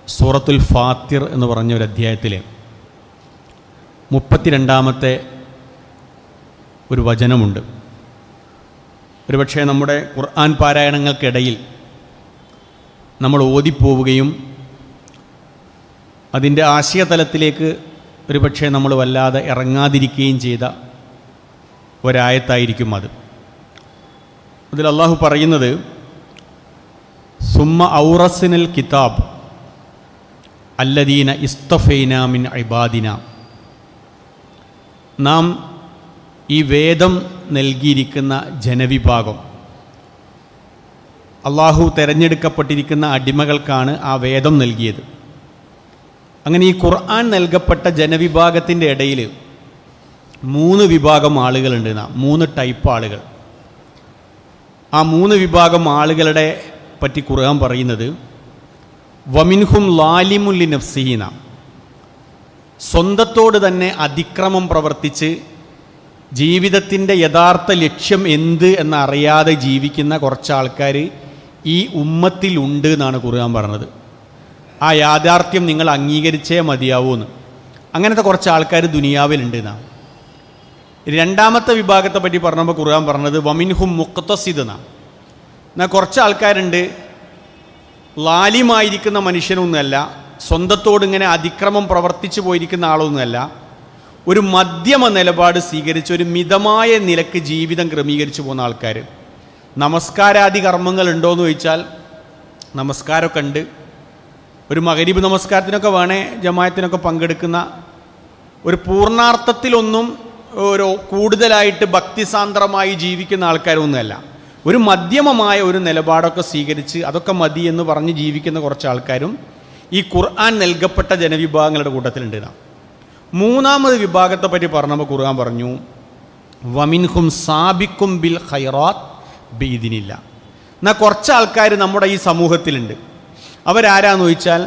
സൂറത്തുൽ ഫാത്തിർ എന്ന് പറഞ്ഞ ഒരു അധ്യായത്തിലെ 32-ാമത്തെ ഒരു വചനമുണ്ട്. ഒരുപക്ഷെ നമ്മുടെ ഖുർആൻ പാരായണങ്ങൾക്കിടയിൽ നമ്മൾ ഓതിപ്പോവുകയും അതിൻ്റെ ആശയതലത്തിലേക്ക് ഒരുപക്ഷെ നമ്മൾ വല്ലാതെ ഇറങ്ങാതിരിക്കുകയും ചെയ്ത ഒരായത്തായിരിക്കും അത്. അതിൽ അള്ളാഹു പറയുന്നത്, സുമ്മ ഔറസിനൽ കിതാബ് അല്ലദീന ഇസ്തഫൈന മിൻ ഇബാദിന. നാം ഈ വേദം നൽകിയിരിക്കുന്ന ജനവിഭാഗം, അള്ളാഹു തിരഞ്ഞെടുക്കപ്പെട്ടിരിക്കുന്ന അടിമകൾക്കാണ് ആ വേദം നൽകിയത്. അങ്ങനെ ഈ ഖുർആൻ നൽകപ്പെട്ട ജനവിഭാഗത്തിൻ്റെ ഇടയിൽ 3 വിഭാഗം ആളുകളുണ്ട്. 3 ടൈപ്പ് ആളുകൾ. ആ 3 വിഭാഗം ആളുകളുടെ പറ്റി ഖുർആൻ പറയുന്നത്, വമിൻഹും ലാലിമുൻ ലിനഫ്സിഹിന, സ്വന്തത്തോട് തന്നെ അതിക്രമം പ്രവർത്തിച്ച് ജീവിതത്തിൻ്റെ യഥാർത്ഥ ലക്ഷ്യം എന്ത് എന്നറിയാതെ ജീവിക്കുന്ന കുറച്ച് ആൾക്കാർ ഈ ഉമ്മത്തിലുണ്ട് എന്നാണ് ഖുർആൻ പറഞ്ഞത്. ആ യാഥാർത്ഥ്യം നിങ്ങൾ അംഗീകരിച്ചേ മതിയാവൂന്ന്. അങ്ങനത്തെ കുറച്ച് ആൾക്കാർ ദുനിയാവിലുണ്ട് എന്നാണ്. 2ാമത്തെ വിഭാഗത്തെ പറ്റി പറഞ്ഞപ്പോൾ ഖുർആൻ പറഞ്ഞത് വമിൻഹും മുഖ്തസിദ് എന്നാണ്. എന്നാൽ കുറച്ച് ആൾക്കാരുണ്ട്, ലാലിമായിരിക്കുന്ന മനുഷ്യനൊന്നുമല്ല, സ്വന്തത്തോട് ഇങ്ങനെ അതിക്രമം പ്രവർത്തിച്ചു പോയിരിക്കുന്ന ആളൊന്നുമല്ല, ഒരു മധ്യമ നിലപാട് സ്വീകരിച്ച് ഒരു മിതമായ നിലക്ക് ജീവിതം ക്രമീകരിച്ചു പോകുന്ന ആൾക്കാർ. നമസ്കാരാദി കർമ്മങ്ങൾ ഉണ്ടോയെന്ന് ചോദിച്ചാൽ നമസ്കാരമൊക്കെ ഉണ്ട്. ഒരു മഗ്‌രിബ് നമസ്കാരത്തിനൊക്കെ വേണേ ജമാഅത്തിനൊക്കെ പങ്കെടുക്കുന്ന, ഒരു പൂർണ്ണാർത്ഥത്തിലൊന്നും ഒരു കൂടുതലായിട്ട് ഭക്തിസാന്ദ്രമായി ജീവിക്കുന്ന ആൾക്കാരൊന്നുമല്ല, ഒരു മധ്യമമായ ഒരു നിലപാടൊക്കെ സ്വീകരിച്ച് അതൊക്കെ മതി എന്ന് പറഞ്ഞ് ജീവിക്കുന്ന കുറച്ച് ആൾക്കാരും ഈ ഖുർആൻ നൽകപ്പെട്ട ജനവിഭാഗങ്ങളുടെ കൂട്ടത്തിലുണ്ട്. 3ാമത് വിഭാഗത്തെ പറ്റി പറഞ്ഞപ്പോൾ ഖുർആൻ പറഞ്ഞു, വമിൻഹും സാബിക്കും ബിൽ ഖൈറാത്ത് ബിഇദ്നില്ല. എന്നാൽ കുറച്ച് ആൾക്കാർ നമ്മുടെ ഈ സമൂഹത്തിലുണ്ട്. അവരാരാന്ന് ചോദിച്ചാൽ,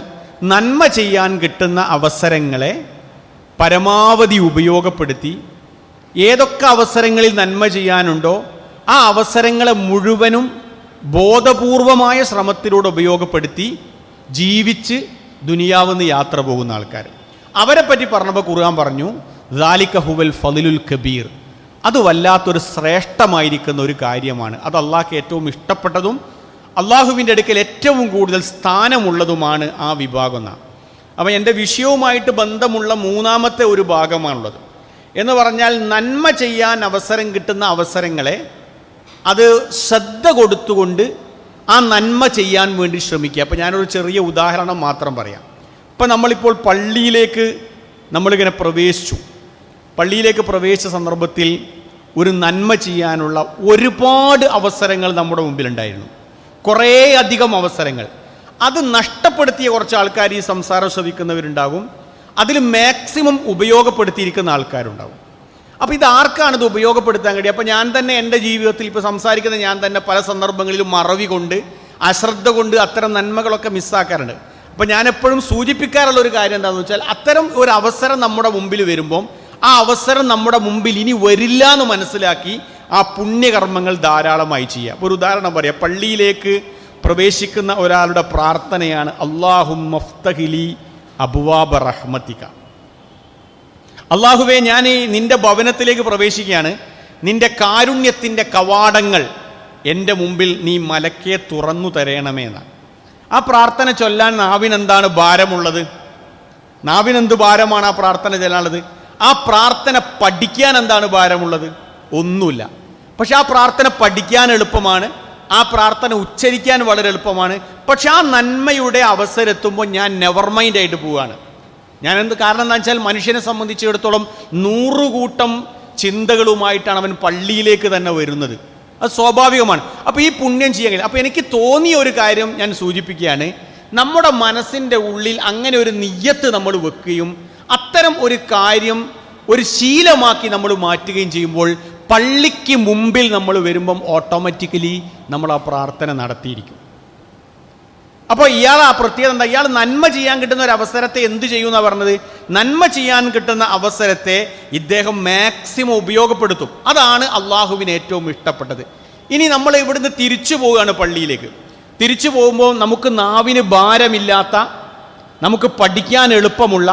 നന്മ ചെയ്യാൻ കിട്ടുന്ന അവസരങ്ങളെ പരമാവധി ഉപയോഗപ്പെടുത്തി ഏതൊക്കെ അവസരങ്ങളിൽ നന്മ ചെയ്യാനുണ്ടോ ആ അവസരങ്ങളെ മുഴുവനും ബോധപൂർവമായ ശ്രമത്തിലൂടെ ഉപയോഗപ്പെടുത്തി ജീവിച്ച് ദുനിയാവെന്ന് യാത്ര പോകുന്ന ആൾക്കാർ. അവരെ പറ്റി പറഞ്ഞപ്പോൾ ഖുർആൻ പറഞ്ഞു, ദാലിക ഹുവൽ ഫളിലുൽ കബീർ, അത് വല്ലാത്തൊരു ശ്രേഷ്ഠമായിരിക്കുന്ന ഒരു കാര്യമാണ്. അത് അള്ളാഹ്ക്ക് ഏറ്റവും ഇഷ്ടപ്പെട്ടതും അള്ളാഹുവിൻ്റെ അടുക്കൽ ഏറ്റവും കൂടുതൽ സ്ഥാനമുള്ളതുമാണ് ആ വിഭാഗം എന്നാണ്. അപ്പം എൻ്റെ വിഷയവുമായിട്ട് ബന്ധമുള്ള 3ാമത്തെ ഒരു ഭാഗമാണുള്ളത്. എന്ന് പറഞ്ഞാൽ, നന്മ ചെയ്യാൻ അവസരം കിട്ടുന്ന അവസരങ്ങളെ അത് ശ്രദ്ധ കൊടുത്തുകൊണ്ട് ആ നന്മ ചെയ്യാൻ വേണ്ടി ശ്രമിക്കുക. അപ്പോൾ ഞാനൊരു ചെറിയ ഉദാഹരണം മാത്രം പറയാം. ഇപ്പം നമ്മളിപ്പോൾ നമ്മളിങ്ങനെ പ്രവേശിച്ചു. പള്ളിയിലേക്ക് പ്രവേശിച്ച സന്ദർഭത്തിൽ ഒരു നന്മ ചെയ്യാനുള്ള ഒരുപാട് അവസരങ്ങൾ നമ്മുടെ മുമ്പിലുണ്ടായിരുന്നു, കുറേയധികം അവസരങ്ങൾ. അത് നഷ്ടപ്പെടുത്തിയ കുറച്ച് ആൾക്കാർ ഈ സംസാരം ശ്രവിക്കുന്നവരുണ്ടാകും, അതിൽ മാക്സിമം ഉപയോഗപ്പെടുത്തിയിരിക്കുന്ന ആൾക്കാരുണ്ടാകും. അപ്പോൾ ഇത് ആർക്കാണിത് ഉപയോഗപ്പെടുത്താൻ കഴിയും? അപ്പോൾ ഞാൻ തന്നെ എൻ്റെ ജീവിതത്തിൽ ഇപ്പോൾ സംസാരിക്കുന്ന ഞാൻ തന്നെ പല സന്ദർഭങ്ങളിലും മറവി കൊണ്ട്, അശ്രദ്ധ കൊണ്ട് അത്തരം നന്മകളൊക്കെ മിസ്സാക്കാറുണ്ട്. അപ്പോൾ ഞാൻ എപ്പോഴും സൂചിപ്പിക്കാറുള്ള ഒരു കാര്യം എന്താണെന്ന് വെച്ചാൽ, അത്തരം ഒരു അവസരം നമ്മുടെ മുമ്പിൽ വരുമ്പം ആ അവസരം നമ്മുടെ മുമ്പിൽ ഇനി വരില്ല എന്ന് മനസ്സിലാക്കി ആ പുണ്യകർമ്മങ്ങൾ ധാരാളമായി ചെയ്യുക. അപ്പോൾ ഒരു ഉദാഹരണം പറയാം. പള്ളിയിലേക്ക് പ്രവേശിക്കുന്ന ഒരാളുടെ പ്രാർത്ഥനയാണ്, അല്ലാഹുമ്മ ഫ്തഹ്ലി അബ്വാബ റഹ്മതിക. അള്ളാഹുവേ, ഞാൻ നിൻ്റെ ഭവനത്തിലേക്ക് പ്രവേശിക്കുകയാണ്, നിൻ്റെ കാരുണ്യത്തിൻ്റെ കവാടങ്ങൾ എൻ്റെ മുമ്പിൽ നീ മലക്കെ തുറന്നു തരയണമേ എന്നാണ്. ആ പ്രാർത്ഥന ചൊല്ലാൻ നാവിനെന്താണ് ഭാരമുള്ളത്? നാവിനെന്ത് ഭാരമാണ് ആ പ്രാർത്ഥന ചൊല്ലാനുള്ളത്? ആ പ്രാർത്ഥന പഠിക്കാൻ എന്താണ് ഭാരമുള്ളത്? ഒന്നുമില്ല. പക്ഷെ ആ പ്രാർത്ഥന പഠിക്കാൻ എളുപ്പമാണ്, ആ പ്രാർത്ഥന ഉച്ചരിക്കാൻ വളരെ എളുപ്പമാണ്. പക്ഷെ ആ നന്മയുടെ അവസരമെത്തുമ്പോൾ ഞാൻ നെവർ മൈൻഡ് ആയിട്ട് പോവുകയാണ്. കാരണം എന്താ വെച്ചാൽ, മനുഷ്യനെ സംബന്ധിച്ചിടത്തോളം 100 കൂട്ടം ചിന്തകളുമായിട്ടാണ് അവൻ പള്ളിയിലേക്ക് തന്നെ വരുന്നത്. അത് സ്വാഭാവികമാണ്. അപ്പോൾ ഈ പുണ്യം ചെയ്യാൻ കഴിയും. അപ്പോൾ എനിക്ക് തോന്നിയ ഒരു കാര്യം ഞാൻ സൂചിപ്പിക്കുകയാണ്, നമ്മുടെ മനസ്സിൻ്റെ ഉള്ളിൽ അങ്ങനെ ഒരു നിയ്യത്ത് നമ്മൾ വെക്കുകയും അത്തരം ഒരു കാര്യം ഒരു ശീലമാക്കി നമ്മൾ മാറ്റുകയും ചെയ്യുമ്പോൾ പള്ളിക്ക് മുമ്പിൽ നമ്മൾ വരുമ്പം ഓട്ടോമാറ്റിക്കലി നമ്മൾ ആ പ്രാർത്ഥന നടത്തിയിരിക്കും. അപ്പോൾ ഇയാൾ ആ പ്രത്യേകത എന്താ? ഇയാൾ നന്മ ചെയ്യാൻ കിട്ടുന്ന ഒരു അവസരത്തെ എന്ത് ചെയ്യുമെന്നാണ് പറഞ്ഞത്? നന്മ ചെയ്യാൻ കിട്ടുന്ന അവസരത്തെ ഇദ്ദേഹം മാക്സിമം ഉപയോഗപ്പെടുത്തും. അതാണ് അള്ളാഹുവിന് ഏറ്റവും ഇഷ്ടപ്പെട്ടത്. ഇനി നമ്മൾ ഇവിടുന്ന് തിരിച്ചു പോവുകയാണ് പള്ളിയിലേക്ക്. തിരിച്ചു പോകുമ്പോൾ നമുക്ക് നാവിന് ഭാരമില്ലാത്ത, നമുക്ക് പഠിക്കാൻ എളുപ്പമുള്ള,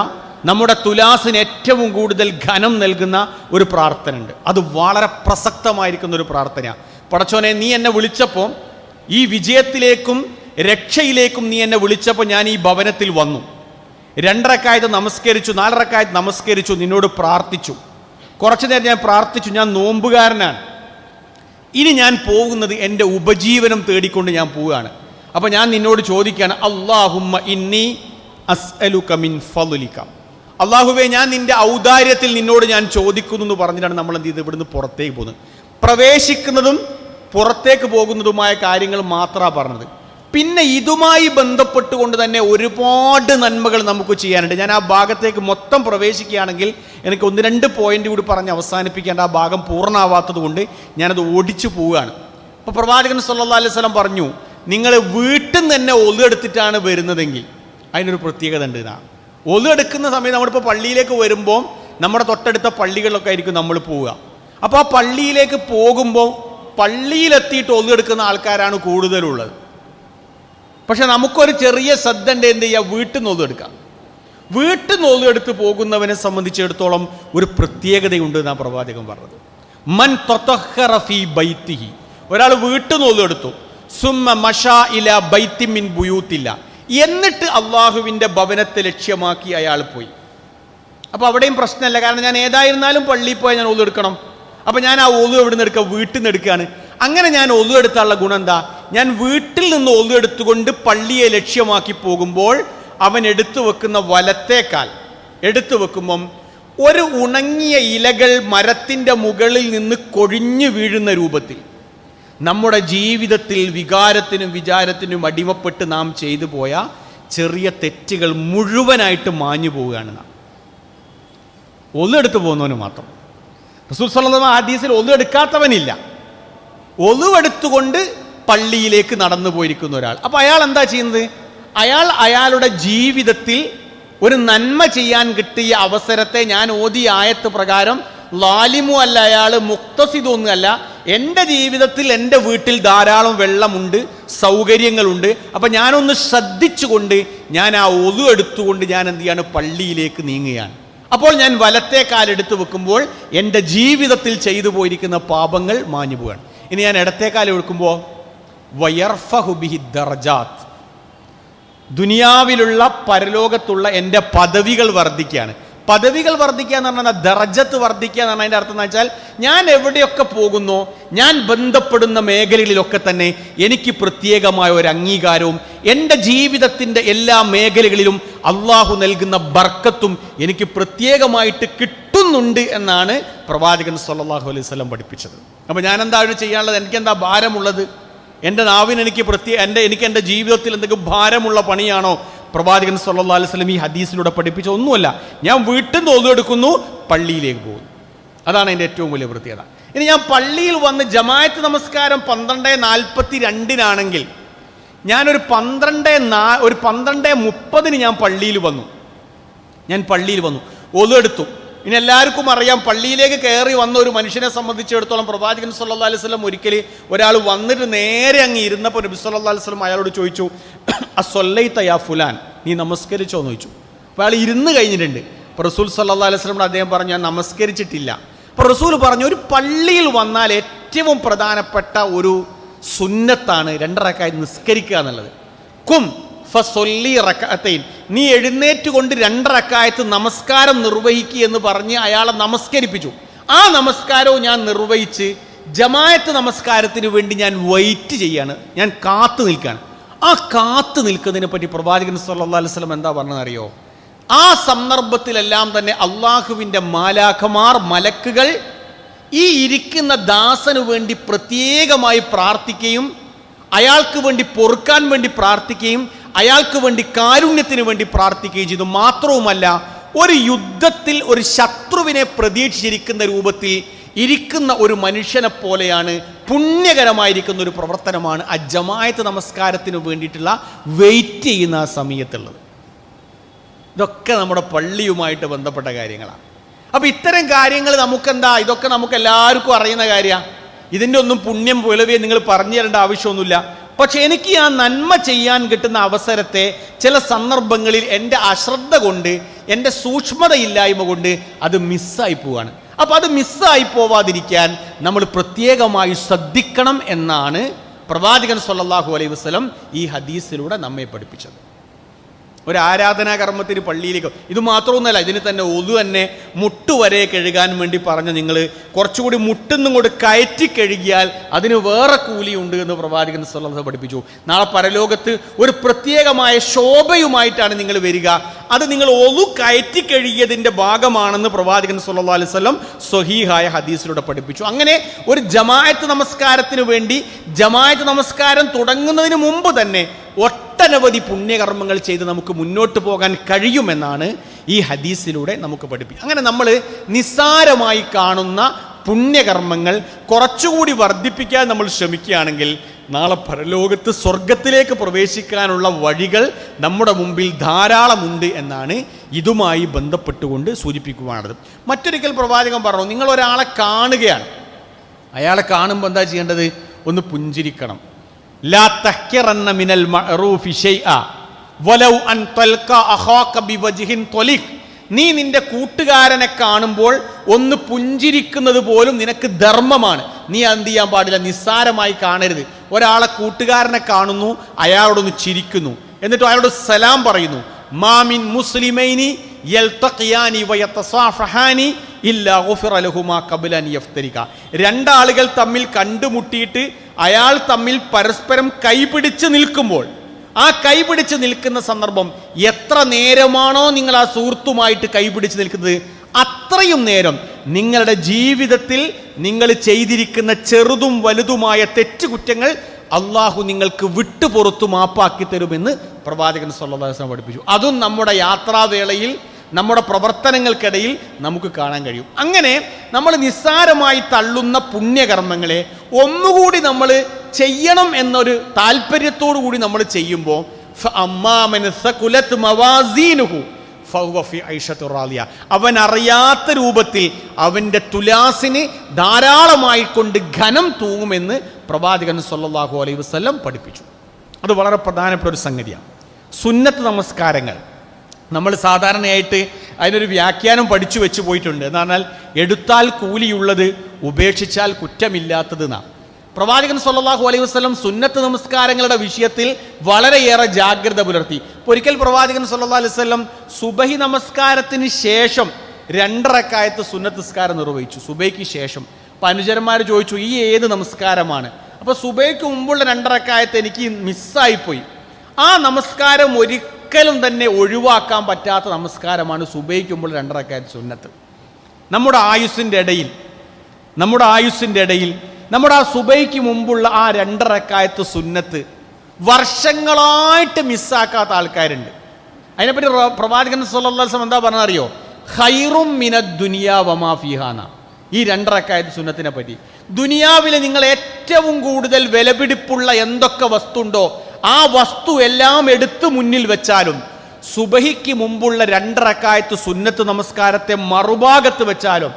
നമ്മുടെ തുലാസിന് ഏറ്റവും കൂടുതൽ ഘനം നൽകുന്ന ഒരു പ്രാർത്ഥന ഉണ്ട്. അത് വളരെ പ്രസക്തമായിരിക്കുന്ന ഒരു പ്രാർത്ഥനയാണ്. പടച്ചോനെ, നീ എന്നെ വിളിച്ചപ്പോൾ, ഈ വിജയത്തിലേക്കും രക്ഷയിലേക്കും നീ എന്നെ വിളിച്ചപ്പോൾ ഞാൻ ഈ ഭവനത്തിൽ വന്നു. 2 റക്അത്ത് നമസ്കരിച്ചു, 4 റക്അത്ത് നമസ്കരിച്ചു, നിന്നോട് പ്രാർത്ഥിച്ചു. കുറച്ചു നേരം ഞാൻ പ്രാർത്ഥിച്ചു. ഞാൻ നോമ്പുകാരനാണ്. ഇനി ഞാൻ പോകുന്നത് എൻ്റെ ഉപജീവനം തേടിക്കൊണ്ട് ഞാൻ പോവുകയാണ്. അപ്പം ഞാൻ നിന്നോട് ചോദിക്കുകയാണ്, അല്ലാഹുമ്മ ഇന്നി അസ്അലുക മിൻ ഫളിക. അള്ളാഹുവേ, ഞാൻ നിന്റെ ഔദാര്യത്തിൽ നിന്നോട് ഞാൻ ചോദിക്കുന്നു എന്ന് പറഞ്ഞിട്ടാണ് നമ്മൾ എന്ത് ചെയ്ത് ഇവിടുന്ന് പുറത്തേക്ക് പോകുന്നത്. പ്രവേശിക്കുന്നതും പുറത്തേക്ക് പോകുന്നതുമായ കാര്യങ്ങൾ മാത്രമാണ് പറഞ്ഞത്. പിന്നെ ഇതുമായി ബന്ധപ്പെട്ടുകൊണ്ട് തന്നെ ഒരുപാട് നന്മകൾ നമുക്ക് ചെയ്യാനുണ്ട്. ഞാൻ ആ ഭാഗത്തേക്ക് മൊത്തം പ്രവേശിക്കുകയാണെങ്കിൽ എനിക്ക് 1-2 പോയിന്റ് കൂടി പറഞ്ഞ് അവസാനിപ്പിക്കേണ്ട, ആ ഭാഗം പൂർണ്ണമാവാത്തത് കൊണ്ട് ഞാനത് ഓടിച്ചു പോവുകയാണ്. അപ്പോൾ പ്രവാചകൻ സല്ലല്ലാഹു അലൈഹി വസല്ലം പറഞ്ഞു, നിങ്ങൾ വീട്ടിൽ നിന്ന് തന്നെ ഒലുവെടുത്തിട്ടാണ് വരുന്നതെങ്കിൽ അതിനൊരു പ്രത്യേകത ഉണ്ട്. ഒലുവെടുക്കുന്ന സമയത്ത് നമ്മളിപ്പോൾ പള്ളിയിലേക്ക് വരുമ്പോൾ നമ്മുടെ തൊട്ടടുത്ത പള്ളികളിലൊക്കെ ആയിരിക്കും നമ്മൾ പോവുക. അപ്പോൾ ആ പള്ളിയിലേക്ക് പോകുമ്പോൾ പള്ളിയിലെത്തിയിട്ട് ഒലുവെടുക്കുന്ന ആൾക്കാരാണ് കൂടുതലുള്ളത്. പക്ഷെ നമുക്കൊരു ചെറിയ ശ്രദ്ധ ഉണ്ട്, എന്ത് ചെയ്യുക, വീട്ടിൽ നിന്ന് ഒലുവെടുക്കാം. വീട്ടിൽ നിന്ന് ഒലുവെടുത്ത് പോകുന്നവനെ സംബന്ധിച്ചിടത്തോളം ഒരു പ്രത്യേകതയുണ്ട് എന്നാണ് പ്രവാചകൻ പറഞ്ഞത്. മൻ തതഹറ ഫീ ബൈത്തിഹി, ഒരാൾ വീട്ടിൽ നിന്ന് ഒലുവെടുത്തു, സുമ്മ മശാ ഇലാ ബൈത്തി മിൻ ബുയൂത്തില്ല, എന്നിട്ട് അള്ളാഹുവിൻ്റെ ഭവനത്തെ ലക്ഷ്യമാക്കി അയാൾ പോയി. അപ്പോൾ അവിടെയും പ്രശ്നമല്ല, കാരണം ഞാൻ ഏതായിരുന്നാലും പള്ളിയിൽ പോയാൽ ഞാൻ ഒലുവെടുക്കണം. അപ്പം ഞാൻ ആ ഒലു എവിടെ നിന്ന് എടുക്കുക, വീട്ടിൽ നിന്ന് എടുക്കുകയാണ്. അങ്ങനെ ഞാൻ ഒലു എടുത്താനുള്ള ഗുണം എന്താ? ഞാൻ വീട്ടിൽ നിന്ന് ഒലു എടുത്തുകൊണ്ട് പള്ളിയെ ലക്ഷ്യമാക്കി പോകുമ്പോൾ അവൻ എടുത്തു വെക്കുന്ന വലത്തേക്കാൽ എടുത്തു വെക്കുമ്പം ഒരു ഉണങ്ങിയ ഇലകൾ മരത്തിൻ്റെ മുകളിൽ നിന്ന് കൊഴിഞ്ഞു വീഴുന്ന രൂപത്തിൽ നമ്മുടെ ജീവിതത്തിൽ വികാരത്തിനും വിചാരത്തിനും അടിമപ്പെട്ട് നാം ചെയ്തു പോയ ചെറിയ തെറ്റുകൾ മുഴുവനായിട്ട് മാഞ്ഞു പോവുകയാണ്. നാം ഒലു എടുത്തു പോകുന്നവന് മാത്രം. റസൂൽ സല്ലല്ലാഹു അലൈഹി വസല്ലം ഹദീസിൽ ഒലു എടുക്കാത്തവനില്ല. ഒലുവെടുത്തുകൊണ്ട് പള്ളിയിലേക്ക് നടന്നു പോയിരിക്കുന്ന ഒരാൾ. അപ്പോൾ അയാൾ എന്താ ചെയ്യുന്നത്? അയാളുടെ ജീവിതത്തിൽ ഒരു നന്മ ചെയ്യാൻ കിട്ടിയ അവസരത്തെ, ഞാൻ ഓതിയ ആയത്ത് പ്രകാരം ലാലിമു അല്ല, അയാൾ മുക്തസിദൊന്നുമല്ല, എൻ്റെ ജീവിതത്തിൽ എൻ്റെ വീട്ടിൽ ധാരാളം വെള്ളമുണ്ട്, സൗകര്യങ്ങളുണ്ട്. അപ്പം ഞാനൊന്ന് ശ്രദ്ധിച്ചുകൊണ്ട് ഞാൻ ആ ഒലു എടുത്തുകൊണ്ട് ഞാൻ എന്ത് ചെയ്യാണ്, പള്ളിയിലേക്ക് നീങ്ങുകയാണ്. അപ്പോൾ ഞാൻ വലത്തെ കാലെടുത്ത് വെക്കുമ്പോൾ എൻ്റെ ജീവിതത്തിൽ ചെയ്തു പോയിരിക്കുന്ന പാപങ്ങൾ മാഞ്ഞു പോവുകയാണ്. ഇനി ഞാൻ ഇടത്തെ കാലം എടുക്കുമ്പോൾ വയർഫഹു ബിഹി ദർജാത്ത്, ദുനിയാവിലുള്ള പരലോകത്തുള്ള എൻ്റെ പദവികൾ വർദ്ധിക്കുകയാണ്. പദവികൾ വർദ്ധിക്കുക എന്ന് പറഞ്ഞാൽ ദർജത്ത് വർദ്ധിക്കുക എന്ന് പറഞ്ഞാൽ അതിൻ്റെ അർത്ഥം എന്ന് വെച്ചാൽ ഞാൻ എവിടെയൊക്കെ പോകുന്നോ, ഞാൻ ബന്ധപ്പെടുന്ന മേഖലകളിലൊക്കെ തന്നെ എനിക്ക് പ്രത്യേകമായ ഒരു അംഗീകാരവും എൻ്റെ ജീവിതത്തിൻ്റെ എല്ലാ മേഖലകളിലും അള്ളാഹു നൽകുന്ന ബർക്കത്തും എനിക്ക് പ്രത്യേകമായിട്ട് കിട്ടുന്നുണ്ട് എന്നാണ് പ്രവാചകൻ സല്ലല്ലാഹു അലൈഹി വസല്ലം പഠിപ്പിച്ചത്. അപ്പോൾ ഞാൻ എന്താണ് ചെയ്യാനുള്ളത്? എനിക്കെന്താ ഭാരമുള്ളത്? എൻ്റെ നാവിന് എനിക്ക് എൻ്റെ ജീവിതത്തിൽ എന്തെങ്കിലും ഭാരമുള്ള പണിയാണോ പ്രവാചകൻ സല്ലല്ലാഹു അലൈഹി വസല്ലം ഈ ഹദീസിലൂടെ പഠിപ്പിച്ച? ഒന്നുമല്ല. ഞാൻ വീട്ടിൽ നിന്ന് ഒലു എടുക്കുന്നു, പള്ളിയിലേക്ക് പോകുന്നു. അതാണ് എൻ്റെ ഏറ്റവും വലിയ പ്രത്യേകത. ഇനി ഞാൻ പള്ളിയിൽ വന്ന് ജമാഅത്ത് നമസ്കാരം 12:42 ഞാനൊരു 12:30 ഞാൻ പള്ളിയിൽ വന്നു, ഒലു എടുത്തു. ഇനി എല്ലാവർക്കും അറിയാം, പള്ളിയിലേക്ക് കയറി വന്ന ഒരു മനുഷ്യനെ സംബന്ധിച്ചിടത്തോളം പ്രവാചകൻ സല്ലല്ലാഹു അലൈഹി വസല്ലം ഒരിക്കൽ ഒരാൾ വന്നിട്ട് നേരെ അങ്ങ് ഇരുന്നപ്പോൾ നബി സല്ലല്ലാഹു അലൈഹി വസല്ലം അയാളോട് ചോദിച്ചു, അസ്വല്ലൈത യാ ഫുലാൻ, നീ നമസ്കരിച്ചോ എന്ന് ചോദിച്ചു. അപ്പോൾ അയാൾ ഇരുന്ന് കഴിഞ്ഞിട്ടുണ്ട്. അപ്പോൾ റസൂൽ സല്ലല്ലാഹു അലൈഹി വസല്ലം അദ്ദേഹം പറഞ്ഞു, ഞാൻ നമസ്കരിച്ചിട്ടില്ല. അപ്പോൾ റസൂൽ പറഞ്ഞു, ഒരു പള്ളിയിൽ വന്നാൽ ഏറ്റവും പ്രധാനപ്പെട്ട ഒരു സുന്നത്താണ് 2 റക്അത്ത് നിസ്കരിക്കുക എന്നുള്ളത്. കും ഫസൊല്ലി റക്അത്തൈൻ, നീ എഴുന്നേറ്റുകൊണ്ട് 2 റക്അത്ത് നമസ്കാരം നിർവഹിക്കുക എന്ന് പറഞ്ഞ് അയാളെ നമസ്കരിപ്പിച്ചു. ആ നമസ്കാരവും ഞാൻ നിർവഹിച്ച് ജമാഅത്ത് നമസ്കാരത്തിന് വേണ്ടി ഞാൻ വെയിറ്റ് ചെയ്യാണ്, ഞാൻ കാത്തു നിൽക്കുകയാണ്. ആ കാത്തു നിൽക്കുന്നതിനെ പറ്റി പ്രവാചകൻ സല്ലല്ലാഹു അലൈഹി വസല്ലം എന്താ പറഞ്ഞതെന്നറിയോ? ആ സന്ദർഭത്തിലെല്ലാം തന്നെ അള്ളാഹുവിൻ്റെ മാലാഖമാർ, മലക്കുകൾ ഈ ഇരിക്കുന്ന ദാസനു വേണ്ടി പ്രത്യേകമായി പ്രാർത്ഥിക്കുകയും അയാൾക്ക് വേണ്ടി പൊറുക്കാൻ വേണ്ടി പ്രാർത്ഥിക്കുകയും അയാൾക്ക് വേണ്ടി കാരുണ്യത്തിന് വേണ്ടി പ്രാർത്ഥിക്കുകയും ചെയ്തു. മാത്രവുമല്ല, ഒരു യുദ്ധത്തിൽ ഒരു ശത്രുവിനെ പ്രതീക്ഷിച്ചിരിക്കുന്ന രൂപത്തിൽ ഇരിക്കുന്ന ഒരു മനുഷ്യനെ പോലെയാണ്, പുണ്യകരമായിരിക്കുന്ന ഒരു പ്രവർത്തനമാണ് ആ ജമാഅത്ത് നമസ്കാരത്തിന് വേണ്ടിയിട്ടുള്ള വെയിറ്റ് ചെയ്യുന്ന ആ സമയത്തുള്ളത്. ഇതൊക്കെ നമ്മുടെ പള്ളിയുമായിട്ട് ബന്ധപ്പെട്ട കാര്യങ്ങളാണ്. അപ്പോൾ ഇത്തരം കാര്യങ്ങൾ നമുക്കെന്താ, ഇതൊക്കെ നമുക്ക് എല്ലാവർക്കും അറിയുന്ന കാര്യമാണ്. ഇതിൻ്റെ ഒന്നും പുണ്യം പുലവിയെ നിങ്ങൾ പറഞ്ഞു തരേണ്ട ആവശ്യമൊന്നുമില്ല. പക്ഷെ എനിക്ക് ആ നന്മ ചെയ്യാൻ കിട്ടുന്ന അവസരത്തെ ചില സന്ദർഭങ്ങളിൽ എൻ്റെ അശ്രദ്ധ കൊണ്ട്, എൻ്റെ സൂക്ഷ്മതയില്ലായ്മ കൊണ്ട് അത് മിസ്സായി പോവാണ്. അപ്പം അത് മിസ്സായി പോവാതിരിക്കാൻ നമ്മൾ പ്രത്യേകമായി ശ്രദ്ധിക്കണം എന്നാണ് പ്രവാചകൻ സ്വല്ലല്ലാഹു അലൈഹി വസല്ലം ഈ ഹദീസിലൂടെ നമ്മെ പഠിപ്പിച്ചത്. ഒരു ആരാധനാ കർമ്മത്തിന് പള്ളിയിലേക്ക്, ഇത് മാത്രമൊന്നുമല്ല, ഇതിന് തന്നെ ഒതു തന്നെ മുട്ടുവരെ കഴുകാൻ വേണ്ടി പറഞ്ഞ് നിങ്ങൾ കുറച്ചുകൂടി മുട്ടുന്നും കൂടി കയറ്റി കഴുകിയാൽ അതിന് വേറെ കൂലിയുണ്ട് എന്ന് പ്രവാചകൻ സ്വല്ലല്ലാഹു അലൈഹി വസല്ലം പഠിപ്പിച്ചു. നാളെ പരലോകത്ത് ഒരു പ്രത്യേകമായ ശോഭയുമായിട്ടാണ് നിങ്ങൾ വരിക. അത് നിങ്ങൾ ഒതു കയറ്റി കഴുകിയതിൻ്റെ ഭാഗമാണെന്ന് പ്രവാചകൻ സ്വല്ലല്ലാഹു അലൈഹി വസല്ലം സ്വഹീഹായ ഹദീസിലൂടെ പഠിപ്പിച്ചു. അങ്ങനെ ഒരു ജമാഅത്ത് നമസ്കാരത്തിന് വേണ്ടി, ജമാഅത്ത് നമസ്കാരം തുടങ്ങുന്നതിന് മുമ്പ് തന്നെ ഒട്ടനവധി പുണ്യകർമ്മങ്ങൾ ചെയ്ത് നമുക്ക് മുന്നോട്ട് പോകാൻ കഴിയുമെന്നാണ് ഈ ഹദീസിലൂടെ നമുക്ക് പഠിപ്പിക്കുക. അങ്ങനെ നമ്മൾ നിസ്സാരമായി കാണുന്ന പുണ്യകർമ്മങ്ങൾ കുറച്ചുകൂടി വർദ്ധിപ്പിക്കാൻ നമ്മൾ ശ്രമിക്കുകയാണെങ്കിൽ നാളെ പരലോകത്ത് സ്വർഗത്തിലേക്ക് പ്രവേശിക്കാനുള്ള വഴികൾ നമ്മുടെ മുമ്പിൽ ധാരാളമുണ്ട് എന്നാണ് ഇതുമായി ബന്ധപ്പെട്ടുകൊണ്ട് സൂചിപ്പിക്കുവാനുള്ളത്. മറ്റൊരിക്കൽ പ്രവാചകൻ പറഞ്ഞു, നിങ്ങൾ ഒരാളെ കാണുകയാണ്, അയാളെ കാണുമ്പോൾ എന്താ ചെയ്യേണ്ടത്? ഒന്ന് പുഞ്ചിരിക്കണം. ലാ തഹ്കിറന്ന മിനൽ മഅറൂഫി ശൈഅ വലൗ അൻ തൽക അഖാക ബിവജ്ഹിൻ ത്വലിഖ്. നീ നിന്റെ കൂട്ടുകാരനെ കാണുമ്പോൾ ഒന്ന് പുഞ്ചിരിക്കുന്നത് പോലും നിനക്ക് ധർമ്മമാണ്. നീ എന്ത് ചെയ്യാൻ പാടില്ല? നിസ്സാരമായി കാണരുത്. ഒരാളെ കൂട്ടുകാരനെ കാണുന്നു, അയാളോടൊന്ന് ചിരിക്കുന്നു, എന്നിട്ട് അയാളോട് സലാം പറയുന്നു. മാമിൻ മുസ്ലിമൈനി യൽതഖിയാനി വയതസാഫഹാനി ഇല്ലാ ഗുഫിറ ലഹുമാ ഖബ്ല അൻ യഫ്തരിക. രണ്ടാളുകൾ തമ്മിൽ കണ്ടുമുട്ടിയിട്ട് അയാൾ തമ്മിൽ പരസ്പരം കൈപിടിച്ച് നിൽക്കുമ്പോൾ, ആ കൈപിടിച്ച് നിൽക്കുന്ന സന്ദർഭം എത്ര നേരമാണോ നിങ്ങൾ ആ സുഹൃത്തുമായിട്ട് കൈപിടിച്ച് നിൽക്കുന്നത്, അത്രയും നേരം നിങ്ങളുടെ ജീവിതത്തിൽ നിങ്ങൾ ചെയ്തിരിക്കുന്ന ചെറുതും വലുതുമായ തെറ്റുകുറ്റങ്ങൾ അള്ളാഹു നിങ്ങൾക്ക് വിട്ടുപുറത്തു മാപ്പാക്കി തരുമെന്ന് പ്രവാചകൻ സ്വല്ലല്ലാഹു അലൈഹി വസല്ലം പഠിപ്പിച്ചു. അതും നമ്മുടെ യാത്രാവേളയിൽ, നമ്മുടെ പ്രവർത്തനങ്ങൾക്കിടയിൽ നമുക്ക് കാണാൻ കഴിയും. അങ്ങനെ നമ്മൾ നിസ്സാരമായി തള്ളുന്ന പുണ്യകർമ്മങ്ങളെ ഒന്നുകൂടി നമ്മൾ ചെയ്യണം എന്നൊരു താല്പര്യത്തോടു കൂടി നമ്മൾ ചെയ്യുമ്പോൾ അവൻ അറിയാത്ത രൂപത്തിൽ അവൻ്റെ തുലാസിന് ധാരാളമായി കൊണ്ട് ഘനം തൂങ്ങുമെന്ന് പ്രവാചകൻ സ്വല്ലല്ലാഹു അലൈഹി വസല്ലം പഠിപ്പിച്ചു. അത് വളരെ പ്രധാനപ്പെട്ട ഒരു സംഗതിയാണ്. സുന്നത്ത് നമസ്കാരങ്ങൾ നമ്മൾ സാധാരണയായിട്ട് അതിനൊരു വ്യാഖ്യാനം പഠിച്ചു വെച്ച് പോയിട്ടുണ്ട്. എന്ന് പറഞ്ഞാൽ എടുത്താൽ കൂലിയുള്ളത്, ഉപേക്ഷിച്ചാൽ കുറ്റമില്ലാത്തത് എന്നാണ്. പ്രവാചകൻ സ്വല്ലല്ലാഹു അലൈഹി വസല്ലം സുന്നത്ത് നമസ്കാരങ്ങളുടെ വിഷയത്തിൽ വളരെയേറെ ജാഗ്രത പുലർത്തി. ഒരിക്കൽ പ്രവാചകൻ സ്വല്ലല്ലാഹു അലൈഹി വസല്ലം സുബഹി നമസ്കാരത്തിന് ശേഷം 2 റക്അത്ത് സുന്നത്ത് നിസ്കാരം നിർവഹിച്ചു. സുബഹിക്ക് ശേഷം. അപ്പം അനുചരന്മാർ ചോദിച്ചു, ഈ ഏത് നമസ്കാരമാണ്? അപ്പോൾ സുബഹിക്ക് മുമ്പുള്ള 2 റക്അത്ത് എനിക്ക് മിസ്സായിപ്പോയി. ആ നമസ്കാരം ഒരിക്കലും തന്നെ ഒഴിവാക്കാൻ പറ്റാത്ത നമസ്കാരമാണ് സുബഹിക്ക് മുമ്പുള്ള 2 റക്അത്ത് സുന്നത്ത്. നമ്മുടെ ആയുസ്സിൻ്റെ ഇടയിൽ നമ്മുടെ ആ സുബഹിക്ക് മുമ്പുള്ള ആ 2 റക്അത്ത് സുന്നത്ത് വർഷങ്ങളായിട്ട് മിസ്സാക്കാത്ത ആൾക്കാരുണ്ട്. അതിനെപ്പറ്റി പ്രവാചകൻ സ്വല്ലല്ലാഹു അലൈഹി വസല്ലം എന്താ പറഞ്ഞറിയോ? ഖൈറും മിനദ് ദുനിയാ വമാ ഫീഹാന. ഈ 2 റക്അത്ത് സുന്നത്തിനെ പറ്റി, ദുനിയാവിലെ നിങ്ങൾ ഏറ്റവും കൂടുതൽ വിലപിടിപ്പുള്ള എന്തൊക്കെ വസ്തു ഉണ്ടോ ആ വസ്തു എല്ലാം എടുത്തു മുന്നിൽ വെച്ചാലും സുബഹിക്ക് മുമ്പുള്ള 2 റക്അത്ത് സുന്നത്ത് നമസ്കാരത്തെ മറുഭാഗത്ത് വെച്ചാലും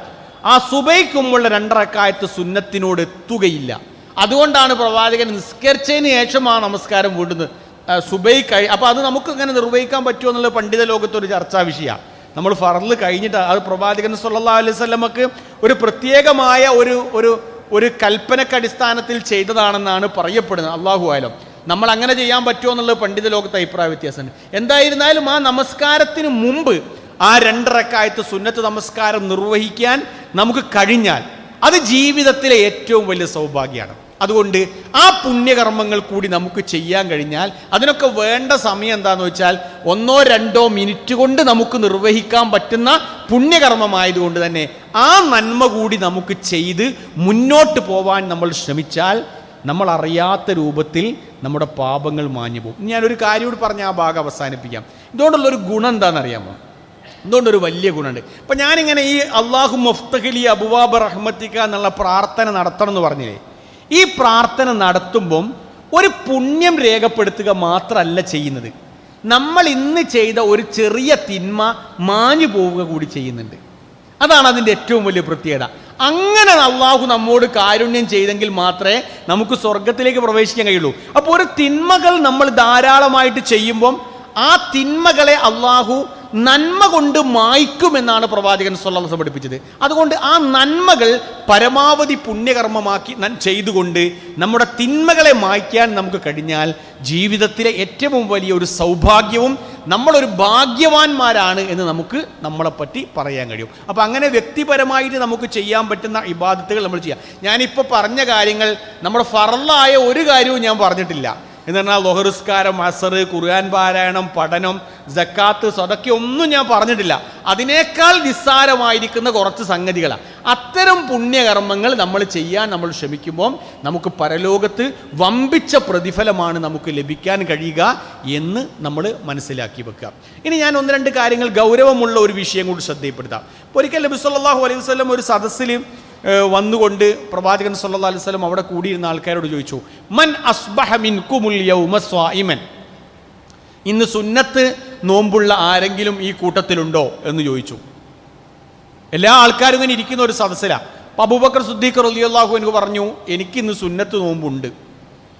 ആ സുബഹിക്ക് മുമ്പുള്ള 2 റക്അത്ത് സുന്നത്തിനോട് എത്തുകയില്ല. അതുകൊണ്ടാണ് പ്രവാചകൻ നിസ്കരിച്ചതിന് ശേഷം ആ നമസ്കാരം വീണ്ടും സുബഹി അപ്പോൾ അത് നമുക്ക് ഇങ്ങനെ നിർവഹിക്കാൻ പറ്റുമോ എന്നുള്ള പണ്ഡിത ലോകത്തൊരു ചർച്ചാ വിഷയമാണ്. നമ്മൾ ഫർള് കഴിഞ്ഞിട്ട് അത് പ്രവാചകൻ സ്വല്ലല്ലാഹു അലൈഹി വസല്ലമക്ക് ഒരു പ്രത്യേകമായ ഒരു കൽപ്പനക്കടിസ്ഥാനത്തിൽ ചെയ്തതാണെന്നാണ് പറയപ്പെടുന്നത്. അല്ലാഹു ആലം. നമ്മൾ അങ്ങനെ ചെയ്യാൻ പറ്റുമോ എന്നുള്ളത് പണ്ഡിത ലോകത്തെ അഭിപ്രായ വ്യത്യാസമുണ്ട്. എന്തായിരുന്നാലും ആ നമസ്കാരത്തിന് മുമ്പ് ആ 2 റക്അത്ത് സുന്നത്ത് നമസ്കാരം നിർവഹിക്കാൻ നമുക്ക് കഴിഞ്ഞാൽ അത് ജീവിതത്തിലെ ഏറ്റവും വലിയ സൗഭാഗ്യമാണ്. അതുകൊണ്ട് ആ പുണ്യകർമ്മങ്ങൾ കൂടി നമുക്ക് ചെയ്യാൻ കഴിഞ്ഞാൽ അതിനൊക്കെ വേണ്ട സമയം എന്താണെന്ന് വെച്ചാൽ 1-2 മിനിറ്റ് കൊണ്ട് നമുക്ക് നിർവഹിക്കാൻ പറ്റുന്ന പുണ്യകർമ്മമായതുകൊണ്ട് തന്നെ ആ നന്മ കൂടി നമുക്ക് ചെയ്ത് മുന്നോട്ട് പോവാൻ നമ്മൾ ശ്രമിച്ചാൽ നമ്മൾ അറിയാത്ത രൂപത്തിൽ നമ്മുടെ പാപങ്ങൾ മാഞ്ഞു പോകും. ഞാനൊരു കാര്യം കൂടി പറഞ്ഞ് ആ ഭാഗം അവസാനിപ്പിക്കാം. ഇതുകൊണ്ടുള്ളൊരു ഗുണം എന്താണെന്നറിയാമോ? ഇതുകൊണ്ടൊരു വലിയ ഗുണമുണ്ട്. ഇപ്പം ഞാനിങ്ങനെ ഈ അല്ലാഹു മുഫ്തഹിലി അബ്വാബ റഹ്മത്തിക എന്നുള്ള പ്രാർത്ഥന നടത്തണം എന്ന് പറഞ്ഞില്ലേ, ഈ പ്രാർത്ഥന നടത്തുമ്പം ഒരു പുണ്യം രേഖപ്പെടുത്തുക മാത്രമല്ല ചെയ്യുന്നത്, നമ്മൾ ഇന്ന് ചെയ്ത ഒരു ചെറിയ തിന്മ മാഞ്ഞു പോവുക കൂടി ചെയ്യുന്നുണ്ട്. അതാണ് അതിൻ്റെ ഏറ്റവും വലിയ പ്രത്യേകത. അങ്ങനെ അള്ളാഹു നമ്മോട് കാരുണ്യം ചെയ്തെങ്കിൽ മാത്രമേ നമുക്ക് സ്വർഗത്തിലേക്ക് പ്രവേശിക്കാൻ കഴിയുള്ളൂ. അപ്പോൾ ഒരു തിന്മകൾ നമ്മൾ ധാരാളമായിട്ട് ചെയ്യുമ്പം ആ തിന്മകളെ അള്ളാഹു നന്മ കൊണ്ട് മായ്ക്കുമെന്നാണ് പ്രവാചകൻ സ്വല്ലല്ലാഹു അലൈഹി വസല്ലം പഠിപ്പിച്ചത്. അതുകൊണ്ട് ആ നന്മകൾ പരമാവധി പുണ്യകർമ്മമാക്കി ചെയ്തുകൊണ്ട് നമ്മുടെ തിന്മകളെ മായ്ക്കാൻ നമുക്ക് കഴിഞ്ഞാൽ ജീവിതത്തിലെ ഏറ്റവും വലിയ ഒരു സൗഭാഗ്യവും നമ്മളൊരു ഭാഗ്യവാന്മാരാണ് എന്ന് നമുക്ക് നമ്മളെപ്പറ്റി പറയാൻ കഴിയും. അപ്പോൾ അങ്ങനെ വ്യക്തിപരമായിട്ട് നമുക്ക് ചെയ്യാൻ പറ്റുന്ന ഇബാദത്തുകൾ നമ്മൾ ചെയ്യാം. ഞാനിപ്പോൾ പറഞ്ഞ കാര്യങ്ങൾ നമ്മുടെ ഫർളായ ഒരു കാര്യവും ഞാൻ പറഞ്ഞിട്ടില്ല. എന്ന് പറഞ്ഞാൽ ളുഹ്റുസ്കാരം, അസർ, ഖുർആൻ പാരായണം, പഠനം, സക്കാത്ത്, സദക്ക ഒന്നും ഞാൻ പറഞ്ഞിട്ടില്ല. അതിനേക്കാൾ നിസ്സാരമായിരിക്കുന്ന കുറച്ച് സംഗതികളാണ്. അത്തരം പുണ്യകർമ്മങ്ങൾ നമ്മൾ ചെയ്യാൻ നമ്മൾ ശ്രമിക്കുമ്പോൾ നമുക്ക് പരലോകത്ത് വമ്പിച്ച പ്രതിഫലമാണ് നമുക്ക് ലഭിക്കാൻ കഴിയുക എന്ന് നമ്മൾ മനസ്സിലാക്കി വെക്കുക. ഇനി ഞാൻ ഒന്ന് രണ്ട് കാര്യങ്ങൾ ഗൗരവമുള്ള ഒരു വിഷയം കൂടി ശ്രദ്ധയിൽപ്പെടുത്താം. ഒരിക്കൽ നബി സല്ലല്ലാഹു അലൈഹി വസല്ലം ഒരു സദസ്സിൽ വന്നുകൊണ്ട് പ്രവാചകൻ സല്ലല്ലാഹു അലൈഹി വസല്ലം അവിടെ കൂടിയിരുന്ന ആൾക്കാരോട് ചോദിച്ചു, മൻ അസ്ബഹ മിൻകുമുൽ യൗമ സ്വായിമൻ, ഇന്ന് സുന്നത്ത് നോമ്പുള്ള ആരെങ്കിലും ഈ കൂട്ടത്തിലുണ്ടോ എന്ന് ചോദിച്ചു. എല്ലാ ആൾക്കാരും ഇങ്ങനെ ഇരിക്കുന്ന ഒരു സദസ്സിലാണ്. അപ്പോൾ അബൂബക്കർ സിദ്ദീഖ് റളിയല്ലാഹു അൻഹു പറഞ്ഞു, എനിക്ക് ഇന്ന് സുന്നത്ത് നോമ്പുണ്ട്.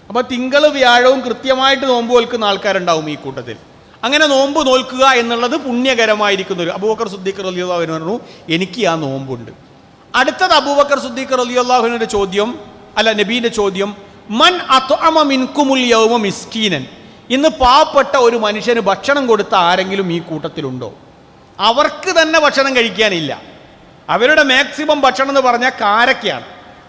അപ്പോൾ തിങ്കൾ വ്യാഴവും കൃത്യമായിട്ട് നോമ്പ് നോൽക്കുന്ന ആൾക്കാരുണ്ടാവും ഈ കൂട്ടത്തിൽ. അങ്ങനെ നോമ്പ് നോൽക്കുക എന്നുള്ളത് പുണ്യകരമായിരിക്കുന്ന ഒരു അബൂബക്കർ സിദ്ദീഖ് റളിയല്ലാഹു അൻഹു പറഞ്ഞു, എനിക്ക് ആ നോമ്പുണ്ട്. അടുത്തത് അബൂബക്കർ സിദ്ദീഖ് റളിയല്ലാഹു അൻഹുവിന്റെ ചോദ്യം, അല്ല നബീന്റെ ചോദ്യം, മൻ അത്അമ മിൻകുമുൽ യൗമ മിസ്കീനൻ, ഇന്ന് പാവപ്പെട്ട ഒരു മനുഷ്യന് ഭക്ഷണം കൊടുത്ത ആരെങ്കിലും ഈ കൂട്ടത്തിലുണ്ടോ? അവർക്ക് തന്നെ ഭക്ഷണം കഴിക്കാനില്ല. അവരുടെ മാക്സിമം ഭക്ഷണം എന്ന് പറഞ്ഞാൽ കാരക്കയാണ്.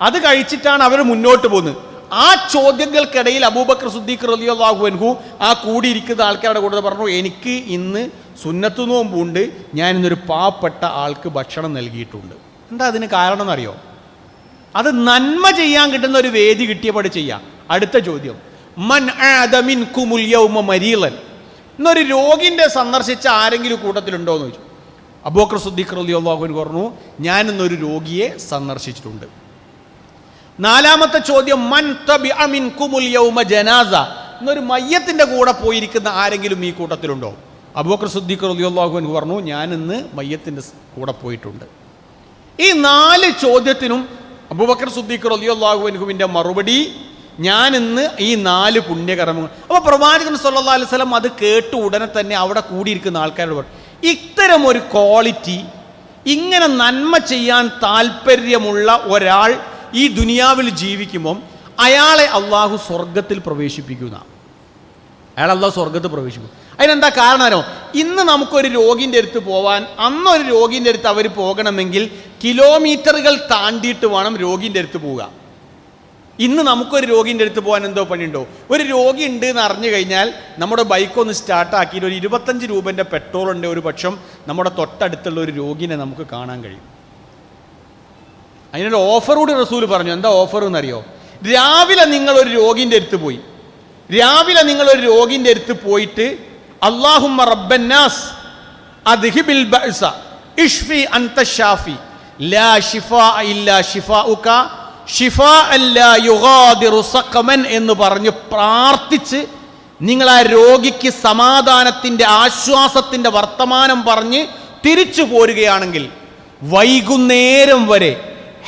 അത് കഴിച്ചിട്ടാണ് അവർ മുന്നോട്ട് പോകുന്നത്. ആ ചോദ്യങ്ങൾക്കിടയിൽ അബൂബക്കർ സിദ്ദീഖ് റളിയല്ലാഹു അൻഹു ആ കൂടിയിരിക്കുന്ന ആൾക്കാരുടെ കൂടെ പറഞ്ഞു, എനിക്ക് ഇന്ന് സുന്നത്ത് നോമ്പുണ്ട്, ഞാൻ ഇന്നൊരു പാവപ്പെട്ട ആൾക്ക് ഭക്ഷണം നൽകിയിട്ടുണ്ട്. എന്താ അതിന് കാരണം എന്നറിയോ? അത് നന്മ ചെയ്യാൻ കിട്ടുന്ന ഒരു വേദി കിട്ടിയപാട് ചെയ്യാം. അടുത്ത ചോദ്യം, മൻ ആദ മിൻകുമുൽ യൗമ മരീളൻ, ഇന്നൊരു രോഗിന്റെ സന്ദർശിച്ച ആരെങ്കിലും കൂട്ടത്തിലുണ്ടോ എന്ന് ചോദിച്ചു. അബൂബക്കർ സിദ്ദീഖ് റളിയല്ലാഹു അൻഹു പറഞ്ഞു, ഞാൻ ഇന്നൊരു രോഗിയെ സന്ദർശിച്ചിട്ടുണ്ട്. നാലാമത്തെ ചോദ്യം, മൻ തബിഅ മിൻകുമുൽ യൗമ ജനാസ, ഇന്നൊരു മയ്യത്തിന്റെ കൂടെ പോയിരിക്കുന്ന ആരെങ്കിലും ഈ കൂട്ടത്തിലുണ്ടോ? അബൂബക്കർ സിദ്ദീഖ് റളിയല്ലാഹു അൻഹു പറഞ്ഞു, ഞാൻ ഇന്ന് മയ്യത്തിന്റെ കൂടെ പോയിട്ടുണ്ട്. ഈ 4 ചോദ്യത്തിനും അബൂബക്കർ സിദ്ദീഖ് റളിയല്ലാഹു അൻഹുവിന്റെ മറുപടി, ഞാൻ ഇന്ന് ഈ 4 പുണ്യകർമ്മങ്ങൾ. അപ്പോൾ പ്രവാചകൻ സല്ലല്ലാഹു അലൈഹി വസല്ലം അത് കേട്ട് ഉടനെ തന്നെ അവിടെ കൂടിയിരിക്കുന്ന ആൾക്കാരോട് പറഞ്ഞു, ഇത്തരം ഒരു ക്വാളിറ്റി, ഇങ്ങനെ നന്മ ചെയ്യാൻ താല്പര്യമുള്ള ഒരാൾ ഈ ദുനിയാവിൽ ജീവിക്കുമ്പം അയാളെ അള്ളാഹു സ്വർഗത്തിൽ പ്രവേശിപ്പിക്കുന്ന, അയാൾ അള്ളാഹു സ്വർഗത്തിൽ പ്രവേശിക്കും. അതിനെന്താ കാരണം? ഇന്ന് നമുക്കൊരു രോഗിൻ്റെ അടുത്ത് പോവാൻ, അന്നൊരു രോഗിൻ്റെ അടുത്ത് അവർ പോകണമെങ്കിൽ കിലോമീറ്ററുകൾ താണ്ടിയിട്ട് വേണം രോഗിൻ്റെ അടുത്ത് പോവുക. ഇന്ന് നമുക്കൊരു രോഗിൻ്റെ അടുത്ത് പോകാൻ എന്തോ പണിയുണ്ടോ? ഒരു രോഗി ഉണ്ട് എന്ന് അറിഞ്ഞു കഴിഞ്ഞാൽ നമ്മുടെ ബൈക്കൊന്ന് സ്റ്റാർട്ടാക്കിയിട്ട് ഒരു 25 രൂപൻ്റെ പെട്രോളുണ്ട് ഒരു പക്ഷം നമ്മുടെ തൊട്ടടുത്തുള്ള ഒരു രോഗിനെ നമുക്ക് കാണാൻ കഴിയും. അതിനൊരു ഓഫർ കൂടി റസൂൽ പറഞ്ഞു. എന്താ ഓഫർ എന്നറിയോ? രാവിലെ നിങ്ങളൊരു രോഗിൻ്റെ അടുത്ത് പോയി, രാവിലെ നിങ്ങളൊരു രോഗിൻ്റെ അടുത്ത് പോയിട്ട് അല്ലാഹുമ്മ റബ്ബന്നാസ് അദ്ഹിബിൽ ബഅസ ഇഷ്ഫി അൻത ഷാഫി ലാ ശിഫാഅ ഇല്ലാ ശിഫാഉക ഷിഫാഅൻ ലാ യുഗാദിറു സഖമൻ എന്ന് പറഞ്ഞ് പ്രാർത്ഥിച്ച് നിങ്ങൾ ആ രോഗിക്ക് സമാധാനത്തിൻ്റെ ആശ്വാസത്തിൻ്റെ വർത്തമാനം പറഞ്ഞ് തിരിച്ചു പോരുകയാണെങ്കിൽ വൈകുന്നേരം വരെ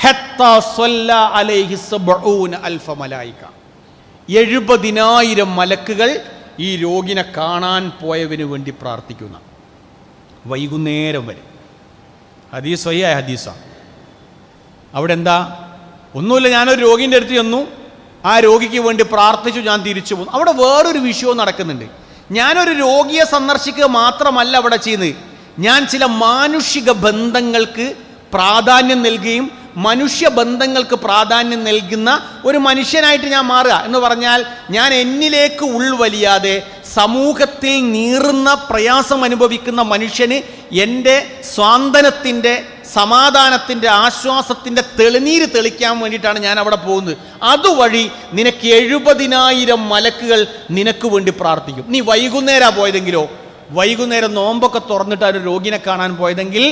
70,000 മലക്കുകൾ ഈ രോഗിനെ കാണാൻ പോയവന് വേണ്ടി പ്രാർത്ഥിക്കുന്ന, വൈകുന്നേരം വരെ. ഹദീസ് സ്വഹിയായ ഹദീസാണ്. അവിടെ എന്താ? ഒന്നുമില്ല, ഞാനൊരു രോഗിൻ്റെ അടുത്ത് ചെന്നു, ആ രോഗിക്ക് വേണ്ടി പ്രാർത്ഥിച്ചു, ഞാൻ തിരിച്ചു പോന്നു. അവിടെ വേറൊരു വിഷയവും നടക്കുന്നുണ്ട്. ഞാനൊരു രോഗിയെ സന്ദർശിക്കുക മാത്രമല്ല അവിടെ ചെയ്യുന്നത്, ഞാൻ ചില മാനുഷിക ബന്ധങ്ങൾക്ക് പ്രാധാന്യം നൽകുകയും മനുഷ്യ ബന്ധങ്ങൾക്ക് പ്രാധാന്യം നൽകുന്ന ഒരു മനുഷ്യനായിട്ട് ഞാൻ മാറുക എന്ന് പറഞ്ഞാൽ, ഞാൻ എന്നിലേക്ക് ഉൾവലിയാതെ സമൂഹത്തിൽ നീറുന്ന പ്രയാസം അനുഭവിക്കുന്ന മനുഷ്യന് എൻ്റെ സ്വാന്തനത്തിൻ്റെ, സമാധാനത്തിൻ്റെ, ആശ്വാസത്തിൻ്റെ തെളിനീര് തെളിക്കാൻ വേണ്ടിയിട്ടാണ് ഞാൻ അവിടെ പോകുന്നത്. അതുവഴി നിനക്ക് 70,000 മലക്കുകൾ നിനക്ക് വേണ്ടി പ്രാർത്ഥിക്കും. നീ വൈകുന്നേരമാണ് പോയതെങ്കിലോ, വൈകുന്നേരം നോമ്പൊക്കെ തുറന്നിട്ട് ഒരു രോഗിനെ കാണാൻ പോയതെങ്കിൽ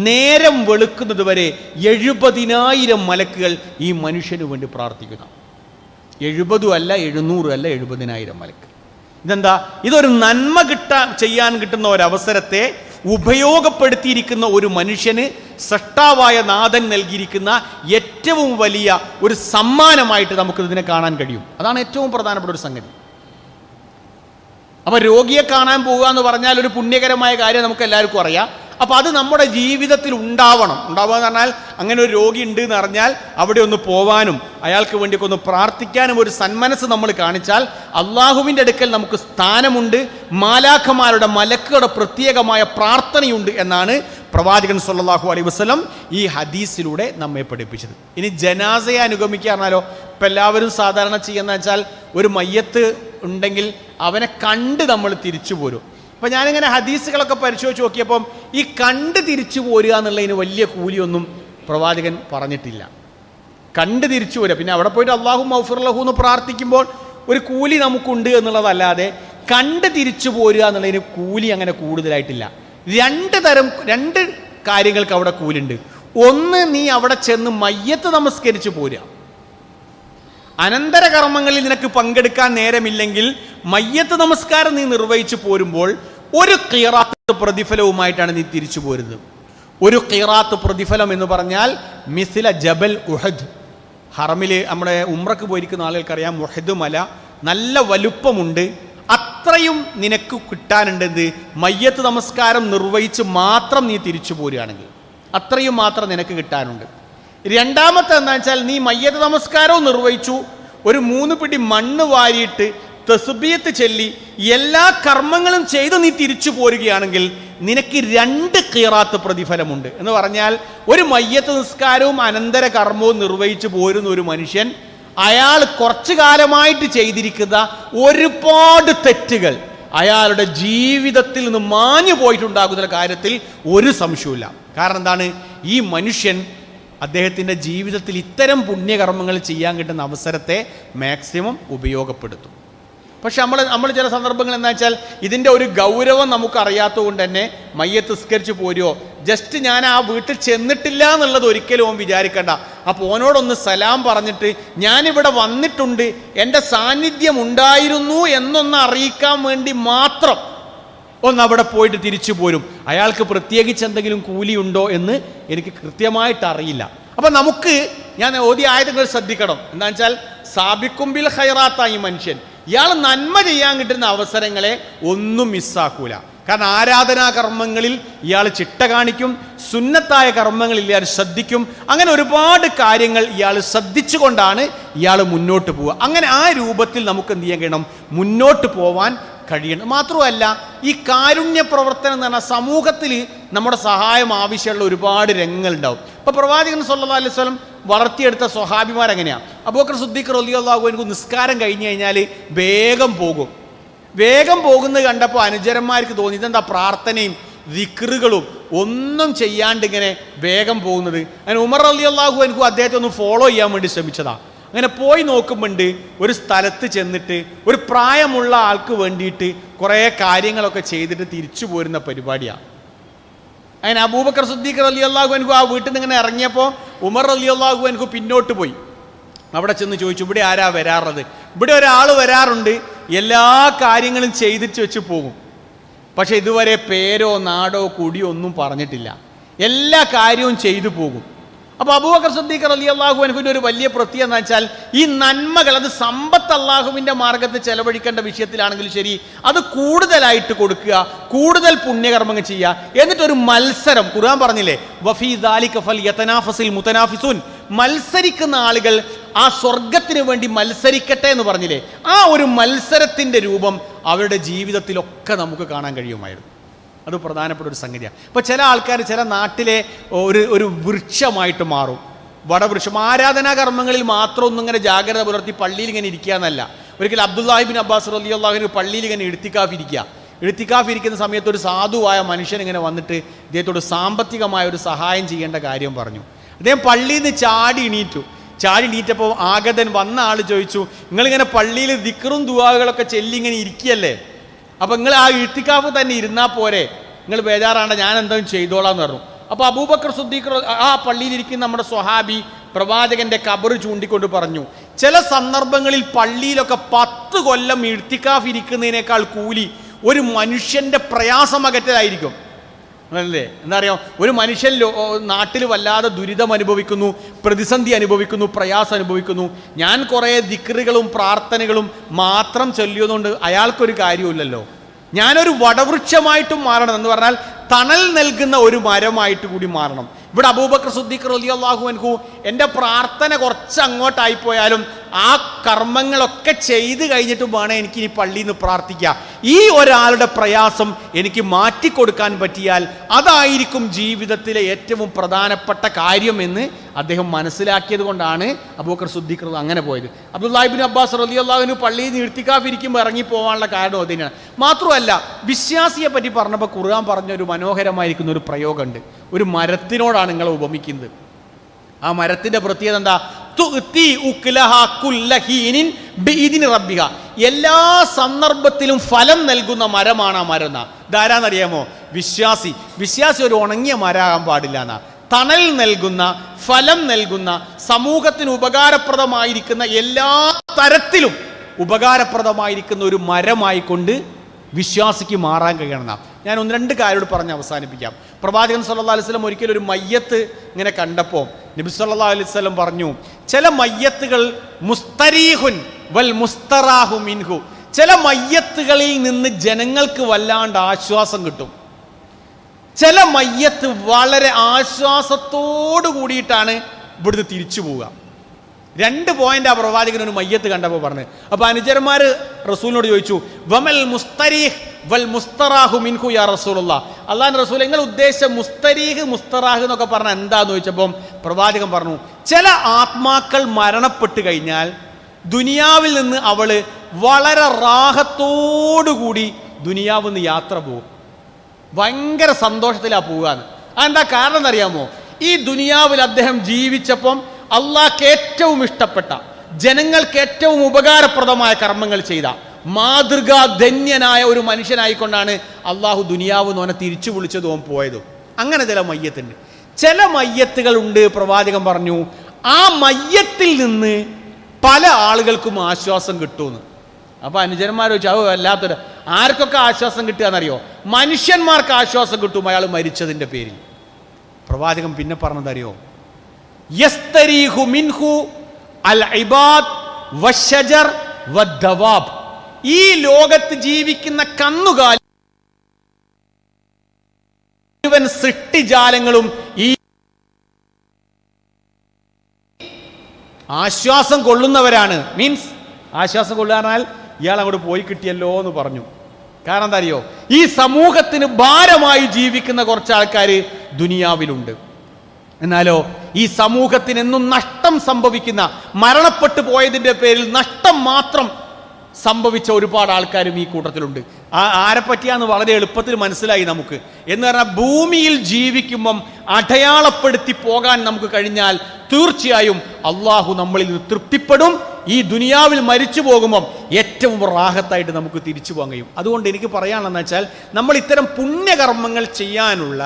നേരം വെളുക്കുന്നത് വരെ 70,000 മലക്കുകൾ ഈ മനുഷ്യന് വേണ്ടി പ്രാർത്ഥിക്കുന്ന. 70 അല്ല, 700 അല്ല, 70,000 മലക്ക്. ഇതെന്താ? ഇതൊരു നന്മ ചെയ്യാൻ കിട്ടുന്ന ഒരവസരത്തെ ഉപയോഗപ്പെടുത്തിയിരിക്കുന്ന ഒരു മനുഷ്യന് സൃഷ്ടാവായ നാഥൻ നൽകിയിരിക്കുന്ന ഏറ്റവും വലിയ ഒരു സമ്മാനമായിട്ട് നമുക്ക് ഇതിനെ കാണാൻ കഴിയും. അതാണ് ഏറ്റവും പ്രധാനപ്പെട്ട ഒരു സംഗതി. അപ്പൊ രോഗിയെ കാണാൻ പോകുക എന്ന് പറഞ്ഞാൽ ഒരു പുണ്യകരമായ കാര്യം നമുക്ക് എല്ലാവർക്കും അറിയാം. അപ്പൊ അത് നമ്മുടെ ജീവിതത്തിൽ ഉണ്ടാവുക എന്ന് പറഞ്ഞാൽ, അങ്ങനെ ഒരു രോഗി ഉണ്ട് എന്ന് അറിഞ്ഞാൽ അവിടെ ഒന്ന് പോവാനും അയാൾക്ക് വേണ്ടിയൊക്കെ ഒന്ന് പ്രാർത്ഥിക്കാനും ഒരു സന്മനസ് നമ്മൾ കാണിച്ചാൽ അള്ളാഹുവിൻ്റെ അടുക്കൽ നമുക്ക് സ്ഥാനമുണ്ട്, മാലാഖമാരുടെ മലക്കുകളുടെ പ്രത്യേകമായ പ്രാർത്ഥനയുണ്ട് എന്നാണ് പ്രവാചകൻ സല്ലല്ലാഹു അലൈഹി വസല്ലം ഈ ഹദീസിലൂടെ നമ്മെ പഠിപ്പിച്ചത്. ഇനി ജനാസയെ അനുഗമിക്കുക പറഞ്ഞാലോ, ഇപ്പം എല്ലാവരും സാധാരണ ചെയ്യുന്ന വെച്ചാൽ ഒരു മയ്യത്ത് ഉണ്ടെങ്കിൽ അവനെ കണ്ട് നമ്മൾ തിരിച്ചു പോരും. അപ്പം ഞാനിങ്ങനെ ഹദീസുകളൊക്കെ പരിശോധിച്ച് നോക്കിയപ്പം ഈ കണ്ട് തിരിച്ചു പോരുക എന്നുള്ളതിന് വലിയ കൂലിയൊന്നും പ്രവാചകൻ പറഞ്ഞിട്ടില്ല. കണ്ട് തിരിച്ചു പോരുക, പിന്നെ അവിടെ പോയിട്ട് അല്ലാഹു മഗ്ഫിർ ലഹു എന്ന് പ്രാർത്ഥിക്കുമ്പോൾ ഒരു കൂലി നമുക്കുണ്ട് എന്നുള്ളതല്ലാതെ കണ്ട് തിരിച്ചു പോരുക എന്നുള്ളതിന് കൂലി അങ്ങനെ കൂടുതലായിട്ടില്ല. രണ്ട് കാര്യങ്ങൾക്ക് അവിടെ കൂലുണ്ട്. ഒന്ന്, നീ അവിടെ ചെന്ന് മയ്യത്ത് നമസ്കരിച്ച് പോരുക. അനന്തര കർമ്മങ്ങളിൽ നിനക്ക് പങ്കെടുക്കാൻ നേരമില്ലെങ്കിൽ മയ്യത്ത് നമസ്കാരം നീ നിർവഹിച്ചു പോരുമ്പോൾ ഒരു ഖിറാത്ത് പ്രതിഫലവുമായിട്ടാണ് നീ തിരിച്ചു പോരുന്നത്. ഒരു ഖിറാത്ത് പ്രതിഫലം എന്ന് പറഞ്ഞാൽ മിസ്ല ജബൽ ഉഹദ്. ഹറമിൽ നമ്മുടെ ഉംറക്ക് പോയിരിക്കുന്ന ആളുകൾക്കറിയാം, ഉഹദ് മല നല്ല വലുപ്പമുണ്ട്. അത്രയും നിനക്ക് കിട്ടാനുണ്ടെന്ന് മയ്യത്ത് നമസ്കാരം നിർവഹിച്ച് മാത്രം നീ തിരിച്ചു പോരുകയാണെങ്കിൽ അത്രയും മാത്രം നിനക്ക് കിട്ടാനുണ്ട്. രണ്ടാമത്തെ എന്താ വെച്ചാൽ, നീ മയ്യത്ത് നമസ്കാരവും നിർവഹിച്ചു, ഒരു 3 പിടി മണ്ണ് വാരിയിട്ട് തസ്ബീഹത്ത് ചൊല്ലി എല്ലാ കർമ്മങ്ങളും ചെയ്ത് നീ തിരിച്ചു പോരുകയാണെങ്കിൽ നിനക്ക് 2 ഖിറാത്ത് പ്രതിഫലമുണ്ട്. എന്ന് പറഞ്ഞാൽ ഒരു മയ്യത്ത് നിസ്കാരവും അനന്തര കർമ്മവും നിർവഹിച്ചു പോരുന്ന ഒരു മനുഷ്യൻ, അയാൾ കുറച്ചു കാലമായിട്ട് ചെയ്തിരിക്കുന്ന ഒരുപാട് തെറ്റുകൾ അയാളുടെ ജീവിതത്തിൽ നിന്ന് മാഞ്ഞു പോയിട്ടുണ്ടാകുന്ന കാര്യത്തിൽ ഒരു സംശയവുമില്ല. കാരണം എന്താണ്, ഈ മനുഷ്യൻ അദ്ദേഹത്തിൻ്റെ ജീവിതത്തിൽ ഇത്തരം പുണ്യകർമ്മങ്ങൾ ചെയ്യാൻ കിട്ടുന്ന അവസരത്തെ മാക്സിമം ഉപയോഗപ്പെടുത്തും. പക്ഷെ നമ്മൾ ചില സന്ദർഭങ്ങൾ എന്താ വെച്ചാൽ ഇതിൻ്റെ ഒരു ഗൗരവം നമുക്ക് അറിയാത്തത് കൊണ്ട് തന്നെ മയ്യത്ത് നിസ്കരിച്ച് പോരുമോ, ജസ്റ്റ് ഞാൻ ആ വീട്ടിൽ ചെന്നിട്ടില്ല എന്നുള്ളത് ഒരിക്കലും ഓൻ വിചാരിക്കണ്ട. അപ്പോൾ ഓനോടൊന്ന് സലാം പറഞ്ഞിട്ട് ഞാനിവിടെ വന്നിട്ടുണ്ട്, എൻ്റെ സാന്നിധ്യം ഉണ്ടായിരുന്നു എന്നൊന്ന് അറിയിക്കാൻ വേണ്ടി മാത്രം ഒന്ന് അവിടെ പോയിട്ട് തിരിച്ചു പോരും. അയാൾക്ക് പ്രത്യേകിച്ച് എന്തെങ്കിലും കൂലിയുണ്ടോ എന്ന് എനിക്ക് കൃത്യമായിട്ട് അറിയില്ല. അപ്പം നമുക്ക് ഞാൻ ഓതിയ ആയതുകൾ ശ്രദ്ധിക്കണം. എന്താ വെച്ചാൽ സാബിക്കുംബിൽ ഖൈറാത്തായി മനുഷ്യൻ, ഇയാൾ നന്മ ചെയ്യാൻ കിട്ടുന്ന അവസരങ്ങളെ ഒന്നും മിസ്സാക്കൂല. കാരണം ആരാധനാ കർമ്മങ്ങളിൽ ഇയാൾ ചിട്ട കാണിക്കും, സുന്നത്തായ കർമ്മങ്ങളിൽ ഇയാൾ ശ്രദ്ധിക്കും. അങ്ങനെ ഒരുപാട് കാര്യങ്ങൾ ഇയാൾ ശ്രദ്ധിച്ചുകൊണ്ടാണ് ഇയാൾ മുന്നോട്ട് പോവുക. അങ്ങനെ ആ രൂപത്തിൽ നമുക്ക് എന്ത് ചെയ്യാൻ കഴിയണം, മുന്നോട്ട് പോവാൻ കഴിയണം. മാത്രമല്ല, ഈ കാരുണ്യ പ്രവർത്തനം എന്ന് പറഞ്ഞാൽ സമൂഹത്തിൽ നമ്മുടെ സഹായം ആവശ്യമുള്ള ഒരുപാട് രംഗങ്ങളുണ്ടാവും. ഇപ്പോൾ പ്രവാചകൻ സല്ലല്ലാഹു അലൈഹി വസല്ലം വളർത്തിയെടുത്ത സ്വഹാബിമാരെങ്ങനെയാണ്? അബൂബക്കർ സിദ്ദീഖ് റളിയല്ലാഹു അൻഹു നിസ്കാരം കഴിഞ്ഞ് കഴിഞ്ഞാൽ വേഗം പോകുന്നത് കണ്ടപ്പോൾ അനുചരന്മാർക്ക് തോന്നി ഇതെന്താ പ്രാർത്ഥനയും ദിക്റുകളും ഒന്നും ചെയ്യാണ്ട് ഇങ്ങനെ വേഗം പോകുന്നത്. അങ്ങനെ ഉമർ റളിയല്ലാഹു അൻഹു അദ്ദേഹത്തെ ഒന്ന് ഫോളോ ചെയ്യാൻ വേണ്ടി ശ്രമിച്ചതാണ്. അങ്ങനെ പോയി നോക്കുമ്പോണ്ട് ഒരു സ്ഥലത്ത് ചെന്നിട്ട് ഒരു പ്രായമുള്ള ആൾക്ക് വേണ്ടിയിട്ട് കുറേ കാര്യങ്ങളൊക്കെ ചെയ്തിട്ട് തിരിച്ചു പോരുന്ന പരിപാടിയാണ്. അങ്ങനെ അബൂബക്കർ സിദ്ദീഖ് റളിയല്ലാഹു അൻഹു ആ വീട്ടിൽ നിന്ന് ഇങ്ങനെ ഇറങ്ങിയപ്പോൾ ഉമർ റളിയല്ലാഹു അൻഹു പിന്നോട്ട് പോയി. അവിടെ ചെന്ന് ചോദിച്ചു, ഇവിടെ ആരാ വരാറുള്ളത്? ഇവിടെ ഒരാൾ വരാറുണ്ട്, എല്ലാ കാര്യങ്ങളും ചെയ്തിട്ട് വെച്ച് പോകും, പക്ഷെ ഇതുവരെ പേരോ നാടോ കുടിയോ ഒന്നും പറഞ്ഞിട്ടില്ല, എല്ലാ കാര്യവും ചെയ്തു പോകും. അപ്പോൾ അബൂബക്കർ സിദ്ദീഖ് റളിയല്ലാഹു അൻഹുവിൻ്റെ ഒരു വലിയ പ്രത്യേകത എന്ന് വെച്ചാൽ ഈ നന്മകൾ, അത് സമ്പത്ത് അള്ളാഹുവിൻ്റെ മാർഗത്തിൽ ചെലവഴിക്കേണ്ട വിഷയത്തിലാണെങ്കിലും ശരി, അത് കൂടുതലായിട്ട് കൊടുക്കുക, കൂടുതൽ പുണ്യകർമ്മങ്ങൾ ചെയ്യുക. എന്നിട്ടൊരു മത്സരം, ഖുർആൻ പറഞ്ഞില്ലേ, വഫീ ദാലിക ഫൽയതനാഫസിൽ മുതനാഫിസൂൻ, മത്സരിക്കുന്ന ആളുകൾ ആ സ്വർഗത്തിന് വേണ്ടി മത്സരിക്കട്ടെ എന്ന് പറഞ്ഞില്ലേ, ആ ഒരു മത്സരത്തിൻ്റെ രൂപം അവരുടെ ജീവിതത്തിലൊക്കെ നമുക്ക് കാണാൻ കഴിയുമായിരുന്നു. അത് പ്രധാനപ്പെട്ട ഒരു സംഗതിയാണ്. ഇപ്പോൾ ചില ആൾക്കാർ ചില നാട്ടിലെ ഒരു വൃക്ഷമായിട്ട് മാറും, വടവൃക്ഷം. ആരാധനാ കർമ്മങ്ങളിൽ മാത്രം ഒന്നും ഇങ്ങനെ ജാഗ്രത പുലർത്തി പള്ളിയിൽ ഇങ്ങനെ ഇരിക്കുക എന്നല്ല. ഒരിക്കൽ അബ്ദുല്ലാഹി ബിൻ അബ്ബാസ് റളിയല്ലാഹു അൻഹു പള്ളിയിൽ ഇങ്ങനെ എഴുത്തിക്കാഫ് ഇരിക്കുന്ന സമയത്ത് ഒരു സാധുവായ മനുഷ്യൻ ഇങ്ങനെ വന്നിട്ട് ഇദ്ദേഹത്തോട് സാമ്പത്തികമായ ഒരു സഹായം ചെയ്യേണ്ട കാര്യം പറഞ്ഞു. അദ്ദേഹം പള്ളിയിൽ നിന്ന് ചാടി എണീറ്റപ്പോൾ ആഗതൻ വന്ന ആൾ ചോദിച്ചു, നിങ്ങളിങ്ങനെ പള്ളിയിൽ ദിക്റും ദുആകളൊക്കെ ചൊല്ലി ഇങ്ങനെ ഇരിക്കുകയല്ലേ, അപ്പം നിങ്ങൾ ആ ഇഴ്ത്തിക്കാഫ് തന്നെ ഇരുന്നാൽ പോരെ, നിങ്ങൾ ബേജാറാണ്ട, ഞാൻ എന്തെങ്കിലും ചെയ്തോളാം എന്ന് പറഞ്ഞു. അപ്പോൾ അബൂബക്കർ സിദ്ദീഖ് ആ പള്ളിയിലിരിക്കുന്ന നമ്മുടെ സ്വഹാബി പ്രവാചകന്റെ ഖബർ ചൂണ്ടിക്കൊണ്ട് പറഞ്ഞു, ചില സന്ദർഭങ്ങളിൽ പള്ളിയിലൊക്കെ 10 കൊല്ലം ഇഴ്ത്തിക്കാഫ് ഇരിക്കുന്നതിനേക്കാൾ കൂലി ഒരു മനുഷ്യന്റെ പ്രയാസമകറ്റലായിരിക്കും. അല്ലേ? എന്താ പറയുക, ഒരു മനുഷ്യൻ നാട്ടിൽ വല്ലാതെ ദുരിതം അനുഭവിക്കുന്നു, പ്രതിസന്ധി അനുഭവിക്കുന്നു, പ്രയാസം അനുഭവിക്കുന്നു. ഞാൻ കുറേ ദിക്റുകളും പ്രാർത്ഥനകളും മാത്രം ചൊല്ലിയതുകൊണ്ട് അയാൾക്കൊരു കാര്യമില്ലല്ലോ. ഞാനൊരു വടവൃക്ഷമായിട്ടും മാറണം, എന്ന് പറഞ്ഞാൽ തണൽ നൽകുന്ന ഒരു മരമായിട്ട് കൂടി മാറണം. ഇവിടെ അബൂബക്കർ സിദ്ദീഖ് റളിയല്ലാഹു അൻഹു എൻ്റെ പ്രാർത്ഥന കുറച്ച് അങ്ങോട്ടായിപ്പോയാലും ആ കർമ്മങ്ങളൊക്കെ ചെയ്ത് കഴിഞ്ഞിട്ട് വേണം എനിക്ക് ഈ പള്ളിയിൽ നിന്ന് പ്രാർത്ഥിക്കുക. ഈ ഒരാളുടെ പ്രയാസം എനിക്ക് മാറ്റിക്കൊടുക്കാൻ പറ്റിയാൽ അതായിരിക്കും ജീവിതത്തിലെ ഏറ്റവും പ്രധാനപ്പെട്ട കാര്യം എന്ന് അദ്ദേഹം മനസ്സിലാക്കിയത് കൊണ്ടാണ് അബൂബക്കർ സിദ്ദീഖ് അങ്ങനെ പോയത്. അബ്ദുല്ലാഹി ഇബ്നു അബ്ബാസ് റളിയല്ലാഹു അൻഹു പള്ളിയിൽ നിന്ന് ഇർത്തികാഫിരിക്കുമ്പോൾ ഇറങ്ങി പോകാനുള്ള കാരണം അതിനാണ്. മാത്രമല്ല, വിശ്വാസിയെ പറ്റി പറഞ്ഞപ്പോൾ ഖുർആൻ പറഞ്ഞ ഒരു മനോഹരമായിരിക്കുന്ന ഒരു പ്രയോഗമുണ്ട്. ഒരു മരത്തിനോടാണ് നിങ്ങളെ ഉപമിക്കുന്നത്. ആ മരത്തിന്റെ പ്രത്യേകത എന്താ? എല്ലാ സന്ദർഭത്തിലും ഫലം നൽകുന്ന മരമാണ് ആ മരം. ധാരാന്നറിയാമോ? വിശ്വാസി. വിശ്വാസി ഒരു ഉണങ്ങിയ മരമാകാൻ പാടില്ല എന്നാ. തണൽ നൽകുന്ന, ഫലം നൽകുന്ന, സമൂഹത്തിന് ഉപകാരപ്രദമായിരിക്കുന്ന എല്ലാ തരത്തിലും ഉപകാരപ്രദമായിരിക്കുന്ന ഒരു മരമായിക്കൊണ്ട് വിശ്വാസിക്ക് മാറാൻ കഴിയണം. ഞാൻ ഒന്ന് രണ്ട് കാര്യങ്ങൾ പറഞ്ഞ് അവസാനിപ്പിക്കാം. പ്രവാചകൻ സല്ലല്ലാഹു അലൈഹി വസല്ലം ഒരിക്കലും ഒരു മയ്യത്ത് ഇങ്ങനെ കണ്ടപ്പോൾ നബി സല്ലല്ലാഹു അലൈഹി വസല്ലം പറഞ്ഞു, ചില മയ്യത്തുകൾ മുസ്തരീഹുൻ വൽ മുസ്തറാഹു മിൻഹു, ചില മയ്യത്തുകളിൽ നിന്ന് ജനങ്ങൾക്ക് വല്ലാണ്ട് ആശ്വാസം കിട്ടും. ചില മയ്യത്ത് വളരെ ആശ്വാസത്തോടു കൂടിയിട്ടാണ് ഇവിടുന്ന് തിരിച്ചു പോവുക. 2 പോയിന്റ് ആ പ്രവാചകൻ ഒരു മയ്യത്ത് കണ്ടപ്പോൾ പറഞ്ഞു. അപ്പൊ അനുചരന്മാർ റസൂലിനോട് ചോദിച്ചു, വമൽ മുസ്തരീഹ് വൽ മുസ്തറാഹു മിൻഹു യാ റസൂലുള്ളാഹ്, അല്ലാഹുവിന്റെ റസൂൽ നിങ്ങൾ ഉദ്ദേശിച്ച മുസ്തരീഹ് മുസ്തറാഹ് എന്നൊക്കെ പറഞ്ഞാൽ എന്താന്ന് ചോദിച്ചപ്പം പ്രവാചകൻ പറഞ്ഞു, ചില ആത്മാക്കൾ മരണപ്പെട്ട് കഴിഞ്ഞാൽ ദുനിയാവിൽ നിന്ന് അവള് വളരെ റാഹത്തോടുകൂടി ദുനിയാവിൽ നിന്ന് യാത്ര പോകും. ഭയങ്കര സന്തോഷത്തിലാ പോവുകയെന്ന്. അതെന്താ കാരണം എന്നറിയാമോ? ഈ ദുനിയാവിൽ അദ്ദേഹം ജീവിച്ചപ്പം അള്ളാഹ്ക്ക് ഏറ്റവും ഇഷ്ടപ്പെട്ട, ജനങ്ങൾക്ക് ഏറ്റവും ഉപകാരപ്രദമായ കർമ്മങ്ങൾ ചെയ്ത മാതൃകാധന്യനായ ഒരു മനുഷ്യനായിക്കൊണ്ടാണ് അള്ളാഹു ദുനിയാവ് നോനെ തിരിച്ചു വിളിച്ചത് ഓൻ പോയതും. അങ്ങനെ ചില മയ്യത്തുണ്ട്. ചില മയ്യത്തുകളുണ്ട്, പ്രവാചകൻ പറഞ്ഞു, ആ മയ്യത്തിൽ നിന്ന് പല ആളുകൾക്കും ആശ്വാസം കിട്ടുമെന്ന്. അപ്പൊ അനുജന്മാർ ചോദിച്ചു, അത് വല്ലാത്തൊരു, ആർക്കൊക്കെ ആശ്വാസം കിട്ടുക എന്നറിയോ? മനുഷ്യന്മാർക്ക് ആശ്വാസം കിട്ടും അയാൾ മരിച്ചതിൻ്റെ പേരിൽ. പ്രവാചകൻ പിന്നെ പറഞ്ഞതറിയോ? യസ്തരീഹു മിൻഹു അൽ ഇബാദ് വശജർ വദ്ദവാബ്, ഈ ലോകത്ത് ജീവിക്കുന്ന കന്നുകാലി മുഴുവൻ സൃഷ്ടിജാലങ്ങളും ഈ ആശ്വാസം കൊള്ളുന്നവരാണ്. മീൻസ് ആശ്വാസം കൊള്ളാനാൽ ഇയാൾ അങ്ങോട്ട് പോയി കിട്ടിയല്ലോ എന്ന് പറഞ്ഞു. കാരണം എന്താ അറിയോ? ഈ സമൂഹത്തിന് ഭാരമായി ജീവിക്കുന്ന കുറച്ച് ആൾക്കാർ ദുനിയാവിലുണ്ട്. എന്നാലോ ഈ സമൂഹത്തിന് എന്നും നഷ്ടം സംഭവിക്കുന്ന, മരണപ്പെട്ടു പോയതിൻ്റെ പേരിൽ നഷ്ടം മാത്രം സംഭവിച്ച ഒരുപാട് ആൾക്കാരും ഈ കൂട്ടത്തിലുണ്ട്. ആരെ പറ്റിയാന്ന് വളരെ എളുപ്പത്തിൽ മനസ്സിലായി നമുക്ക്. എന്ന് പറഞ്ഞാൽ ഭൂമിയിൽ ജീവിക്കുമ്പം അടയാളപ്പെടുത്തി പോകാൻ നമുക്ക് കഴിഞ്ഞാൽ തീർച്ചയായും അള്ളാഹു നമ്മളിൽ നിന്ന് തൃപ്തിപ്പെടും. ഈ ദുനിയാവിൽ മരിച്ചു പോകുമ്പം ഏറ്റവും റാഹത്തായിട്ട് നമുക്ക് തിരിച്ചു പോകാൻ കഴിയും. അതുകൊണ്ട് എനിക്ക് പറയാനുള്ളതെന്ന് വെച്ചാൽ, നമ്മൾ ഇത്തരം പുണ്യകർമ്മങ്ങൾ ചെയ്യാനുള്ള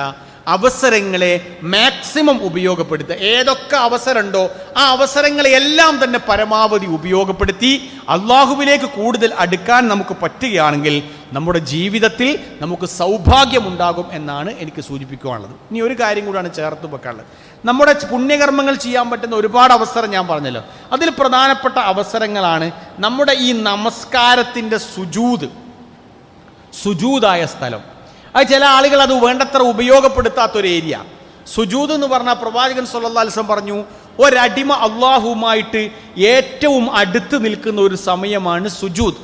അവസരങ്ങളെ മാക്സിമം ഉപയോഗപ്പെടുത്തുക. ഏതൊക്കെ അവസരമുണ്ടോ ആ അവസരങ്ങളെല്ലാം തന്നെ പരമാവധി ഉപയോഗപ്പെടുത്തി അള്ളാഹുവിലേക്ക് കൂടുതൽ അടുക്കാൻ നമുക്ക് പറ്റുകയാണെങ്കിൽ നമ്മുടെ ജീവിതത്തിൽ നമുക്ക് സൗഭാഗ്യമുണ്ടാകും എന്നാണ് എനിക്ക് സൂചിപ്പിക്കാനുള്ളത്. ഇനി ഒരു കാര്യം കൂടാണ് ചേർത്ത് വെക്കാനുള്ളത്. നമ്മുടെ പുണ്യകർമ്മങ്ങൾ ചെയ്യാൻ പറ്റുന്ന ഒരുപാട് അവസരം ഞാൻ പറഞ്ഞല്ലോ. അതിൽ പ്രധാനപ്പെട്ട അവസരങ്ങളാണ് നമ്മുടെ ഈ നമസ്കാരത്തിൻ്റെ സുജൂദായ സ്ഥലം. അത് ചില ആളുകൾ അത് വേണ്ടത്ര ഉപയോഗപ്പെടുത്താത്തൊരു ഏരിയ. സുജൂദ് എന്ന് പറഞ്ഞാൽ പ്രവാചകൻ സല്ലല്ലാഹു അലൈഹി വസല്ലം പറഞ്ഞു, ഒരടിമ അള്ളാഹുവുമായിട്ട് ഏറ്റവും അടുത്ത് നിൽക്കുന്ന ഒരു സമയമാണ് സുജൂദ്.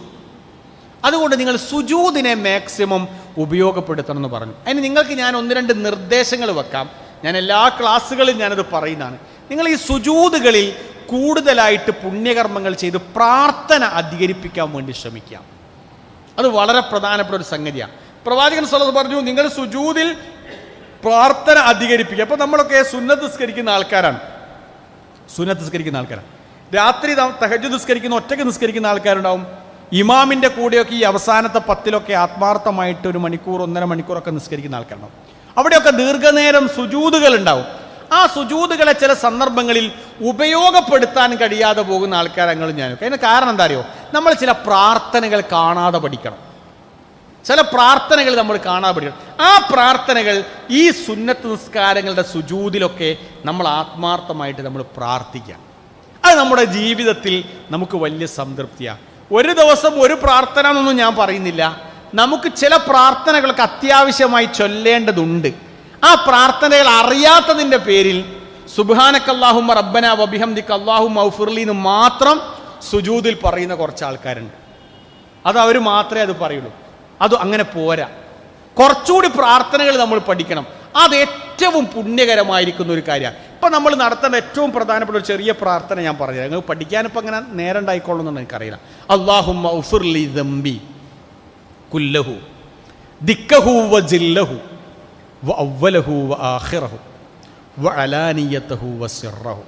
അതുകൊണ്ട് നിങ്ങൾ സുജൂദിനെ മാക്സിമം ഉപയോഗപ്പെടുത്തണം എന്ന് പറഞ്ഞു. അതിന് നിങ്ങൾക്ക് ഞാൻ 1-2 നിർദ്ദേശങ്ങൾ വെക്കാം. ഞാൻ എല്ലാ ക്ലാസ്സുകളിലും ഞാനത് പറയുന്നതാണ്. നിങ്ങൾ ഈ സുജൂദുകളിൽ കൂടുതലായിട്ട് പുണ്യകർമ്മങ്ങൾ ചെയ്ത് പ്രാർത്ഥന അധികരിപ്പിക്കാൻ വേണ്ടി ശ്രമിക്കാം. അത് വളരെ പ്രധാനപ്പെട്ട ഒരു സംഗതിയാണ്. പ്രവാചകൻ സല്ലല്ലാഹു അലൈഹി വസല്ലം പറഞ്ഞു, നിങ്ങൾ സുജൂദിൽ പ്രാർത്ഥന അധികരിപ്പിക്കുക. അപ്പോൾ നമ്മളൊക്കെ സുന്നത്ത് നിസ്കരിക്കുന്ന ആൾക്കാരാണ്. രാത്രി തഹജ്ജുദ് നിസ്കരിക്കുന്ന, ഒറ്റയ്ക്ക് നിസ്കരിക്കുന്ന ആൾക്കാരുണ്ടാവും. ഇമാമിൻ്റെ കൂടെയൊക്കെ ഈ അവസാനത്തെ 10 ആത്മാർത്ഥമായിട്ട് 1 മണിക്കൂർ 1.5 മണിക്കൂറൊക്കെ നിസ്കരിക്കുന്ന ആൾക്കാരുണ്ടാവും. അവിടെയൊക്കെ ദീർഘനേരം സുജൂദുകൾ ഉണ്ടാവും. ആ സുജൂദുകളെ ചില സന്ദർഭങ്ങളിൽ ഉപയോഗപ്പെടുത്താൻ കഴിയാതെ പോകുന്ന ആൾക്കാരങ്ങളും ഞാനൊക്കെ. അതിന് കാരണം എന്താ അറിയോ? നമ്മൾ ചില പ്രാർത്ഥനകൾ കാണാതെ പഠിക്കണം. ചില പ്രാർത്ഥനകൾ നമ്മൾ കാണാൻ പഠിക്കണം. ആ പ്രാർത്ഥനകൾ ഈ സുന്നത്ത് നിസ്കാരങ്ങളുടെ സുജൂദിലൊക്കെ നമ്മൾ ആത്മാർത്ഥമായിട്ട് നമ്മൾ പ്രാർത്ഥിക്കുക. അത് നമ്മുടെ ജീവിതത്തിൽ നമുക്ക് വലിയ സംതൃപ്തിയാണ്. ഒരു ദിവസം ഒരു പ്രാർത്ഥന എന്നൊന്നും ഞാൻ പറയുന്നില്ല. നമുക്ക് ചില പ്രാർത്ഥനകളൊക്കെ അത്യാവശ്യമായി ചൊല്ലേണ്ടതുണ്ട്. ആ പ്രാർത്ഥനകൾ അറിയാത്തതിൻ്റെ പേരിൽ സുബ്ഹാനക്കല്ലാഹുമ്മ റബ്ബന വബിഹംദിക അല്ലാഹുമ്മ ഗ്ഫിർലി എന്ന് മാത്രം സുജൂദിൽ പറയുന്ന കുറച്ച് ആൾക്കാരുണ്ട്. അത് അവർ മാത്രമേ അത് പറയുള്ളൂ. അത് അങ്ങനെ പോരാ. കുറച്ചുകൂടി പ്രാർത്ഥനകൾ നമ്മൾ പഠിക്കണം. അത് ഏറ്റവും പുണ്യകരമായിരിക്കുന്ന ഒരു കാര്യമാണ്. ഇപ്പം നമ്മൾ നടത്തേണ്ട ഏറ്റവും പ്രധാനപ്പെട്ട ഒരു ചെറിയ പ്രാർത്ഥന ഞാൻ പറഞ്ഞുതരാം. നിങ്ങൾ പഠിക്കാനിപ്പോൾ അങ്ങനെ നേരം ഉണ്ടായിക്കോളുമെന്ന് എനിക്കറിയില്ല. അല്ലാഹുമ്മ ഉഗ്ഫിർലി ദംബി കുല്ലഹു ദിക്കഹു വജില്ലഹു വഅവ്വലഹു വആഖിറഹു വഅലാനിയതഹു വസിറഹു.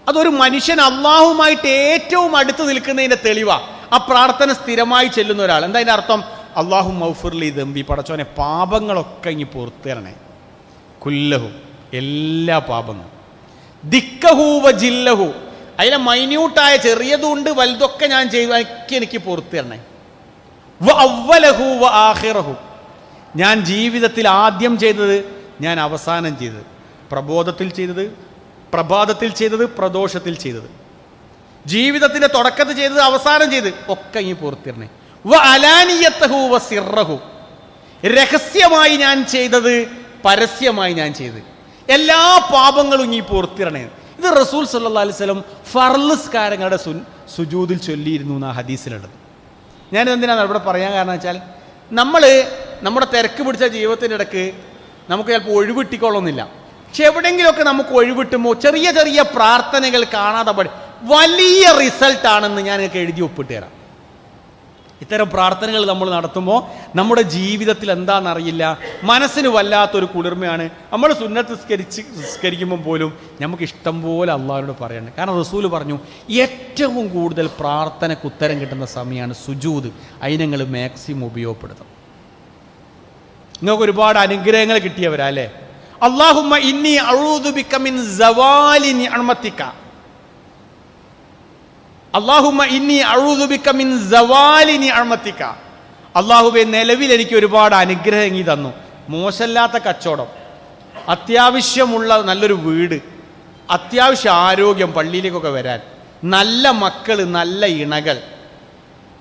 അതൊരു മനുഷ്യൻ അള്ളാഹുമായിട്ട് ഏറ്റവും അടുത്ത് നിൽക്കുന്നതിൻ്റെ തെളിവാണ്. ആ പ്രാർത്ഥന സ്ഥിരമായി ചെല്ലുന്ന ഒരാൾ. എന്താ അതിൻ്റെ അർത്ഥം? അല്ലാഹുമ്മ ഉഗ്ഫിർലി ദംബി, പടച്ചോനെ പാപങ്ങളൊക്കെ ഇങ്ങ് പുറത്തു തരണേ. കുല്ലഹു, എല്ലാ പാപങ്ങളും. ദിക്കഹു വജില്ലഹു, അതിലെ മൈന്യൂട്ടായ ചെറിയതുണ്ട് വലുതൊക്കെ ഞാൻ ചെയ്തു, എനിക്ക് പുറത്തു തരണേ. വഅവ്വലഹു വആഖിറഹു, ഞാൻ ജീവിതത്തിൽ ആദ്യം ചെയ്തത്, ഞാൻ അവസാനം ചെയ്തത്, പ്രബോധത്തിൽ ചെയ്തത്, പ്രഭാതത്തിൽ ചെയ്തത്, പ്രദോഷത്തിൽ ചെയ്തത്, ജീവിതത്തിന്റെ തുടക്കത്തിൽ ചെയ്തത്, അവസാനം ചെയ്ത് ഒക്കെ ഈ പുറത്തിരണേ. വഅലാനിയതഹു വസിറഹു, രഹസ്യമായി ഞാൻ ചെയ്തത്, പരസ്യമായി ഞാൻ ചെയ്തത്, എല്ലാ പാപങ്ങളും ഈ പുറത്തിരണേ. ഇത് റസൂൽ സല്ലല്ലാഹു അലൈഹി വസല്ലം ഫർള് നിസ്കാരങ്ങളുടെ സുജൂദിൽ ചൊല്ലിയിരുന്നു എന്നാ ഹദീസിലുള്ളത്. ഞാനെന്തിനാണ് ഇവിടെ പറയാൻ കാരണം വെച്ചാൽ, നമ്മുടെ തിരക്ക് പിടിച്ച ജീവിതത്തിൻ്റെ ഇടയ്ക്ക് നമുക്ക് ചിലപ്പോൾ ഒഴിവിട്ടിക്കൊള്ളുന്നില്ല. പക്ഷെ എവിടെയെങ്കിലുമൊക്കെ നമുക്ക് ഒഴിവിട്ടുമ്പോൾ ചെറിയ ചെറിയ പ്രാർത്ഥനകൾ കാണാതെ വലിയ റിസൾട്ടാണെന്ന് ഞാൻ നിങ്ങൾക്ക് എഴുതി ഒപ്പിട്ട് തരാം. ഇത്തരം പ്രാർത്ഥനകൾ നമ്മൾ നടത്തുമ്പോൾ നമ്മുടെ ജീവിതത്തിൽ എന്താണെന്നറിയില്ല, മനസ്സിന് വല്ലാത്തൊരു കുളിർമയാണ്. നമ്മൾ സുന്നത്ത് നിസ്കരിക്കുമ്പോൾ പോലും നമുക്ക് ഇഷ്ടം പോലെ അള്ളാഹുവിനോട് പറയണം. കാരണം റസൂല് പറഞ്ഞു, ഏറ്റവും കൂടുതൽ പ്രാർത്ഥനയ്ക്ക് ഉത്തരം കിട്ടുന്ന സമയമാണ് സുജൂദ്. അതിനെ നിങ്ങൾ മാക്സിമം ഉപയോഗപ്പെടുത്തണം. നിങ്ങൾക്ക് ഒരുപാട് അനുഗ്രഹങ്ങൾ കിട്ടിയവരാ അല്ലേ? അല്ലാഹുമ്മ ഇന്നി അഊദു ബിക മിൻ സവാലി നിഅമതിക, അല്ലാഹുമ്മ ഇന്നി അഊദു ബിക മിൻ സവാലി നിഅമതിക. അല്ലാഹുവേ, നിലവിൽ എനിക്ക് ഒരുപാട് അനുഗ്രഹം നീ തന്നു. മോശമില്ലാത്ത കച്ചവടം, അത്യാവശ്യമുള്ള നല്ലൊരു വീട്, അത്യാവശ്യം ആരോഗ്യം, പള്ളിയിലേക്കൊക്കെ വരാൻ, നല്ല മക്കൾ, നല്ല ഇണകൾ.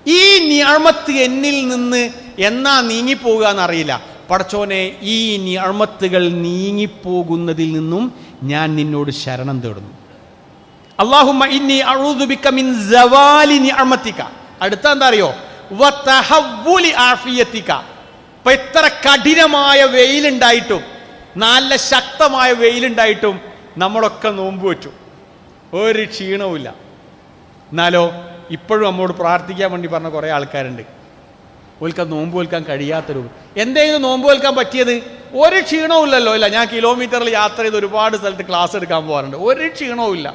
ഈ നിഅമത്ത് എന്നിൽ നിന്ന് എന്നാ നീങ്ങിപ്പോവുക എന്നറിയില്ല. പടച്ചോനെ, ഈ നിഅമത്തുകൾ നീങ്ങിപ്പോകുന്നതിൽ നിന്നും ഞാൻ നിന്നോട് ശരണം തേടുന്നു. അല്ലാഹുമ്മ ഇന്നി അഊദു ബിക മിൻ സവാലി നിഅമതിക. അടുത്ത എന്താ അറിയോ? വതഹവ്വുലി ആഫിയതിക. ഇപ്പൊ എത്ര കഠിനമായ വെയിലുണ്ടായിട്ടും, നല്ല ശക്തമായ വെയിലുണ്ടായിട്ടും നമ്മളൊക്കെ നോമ്പ് വെച്ചു, ഒരു ക്ഷീണവുമില്ല. എന്നാലോ ഇപ്പോഴും നമ്മോട് പ്രാർത്ഥിക്കാൻ വേണ്ടി പറഞ്ഞ കുറേ ആൾക്കാരുണ്ട്. ഓൽക്കാൻ നോമ്പ് വെൽക്കാൻ കഴിയാത്തൊരു, എന്തെങ്കിലും നോമ്പ് വെൽക്കാൻ പറ്റിയത്? ഒരു ക്ഷീണവും ഇല്ലല്ലോ. ഇല്ല, ഞാൻ കിലോമീറ്ററിൽ യാത്ര ചെയ്ത് ഒരുപാട് സ്ഥലത്ത് ക്ലാസ് എടുക്കാൻ പോകാറുണ്ട്, ഒരു ക്ഷീണവും ഇല്ല.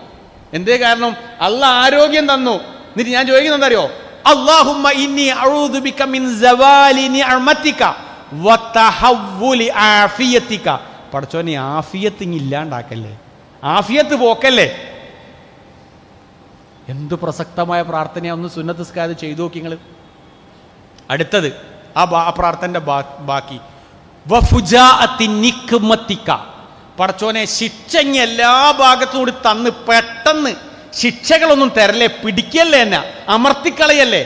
എന്തേ കാരണം? അള്ളാഹ് ആരോഗ്യം തന്നു. എന്നിട്ട് ഞാൻ ചോദിക്കുന്നത് എന്താ അറിയോ? അല്ലാഹുമ്മ ഇന്നി അഊദു ബിക മിൻ സവാലി നിഅമതിക വതഹവ്വുലി ആഫിയതിക. പടച്ചോനെ, ആഫിയത്ത് ഇല്ലാണ്ടാക്കല്ലേ, ആഫിയത്ത് പോക്കല്ലേ. എന്ത് പ്രസക്തമായ പ്രാർത്ഥനയാണ്. ഒന്ന് സുന്നത്ത് നിസ്കാരം ചെയ്തു നോക്കി നിങ്ങൾ. അടുത്തത് ആ പ്രാർത്ഥനയുടെ ബാക്കി, വഫുജാഅത്തി നിഖ്മതിക. പടച്ചോനെ, ശിക്ഷ എല്ലാ ഭാഗത്തും കൂടി തന്ന് പെട്ടെന്ന് ശിക്ഷകളൊന്നും തരല്ലേ, പിടിക്കല്ലേ, എന്നെ അമർത്തിക്കളയല്ലേ,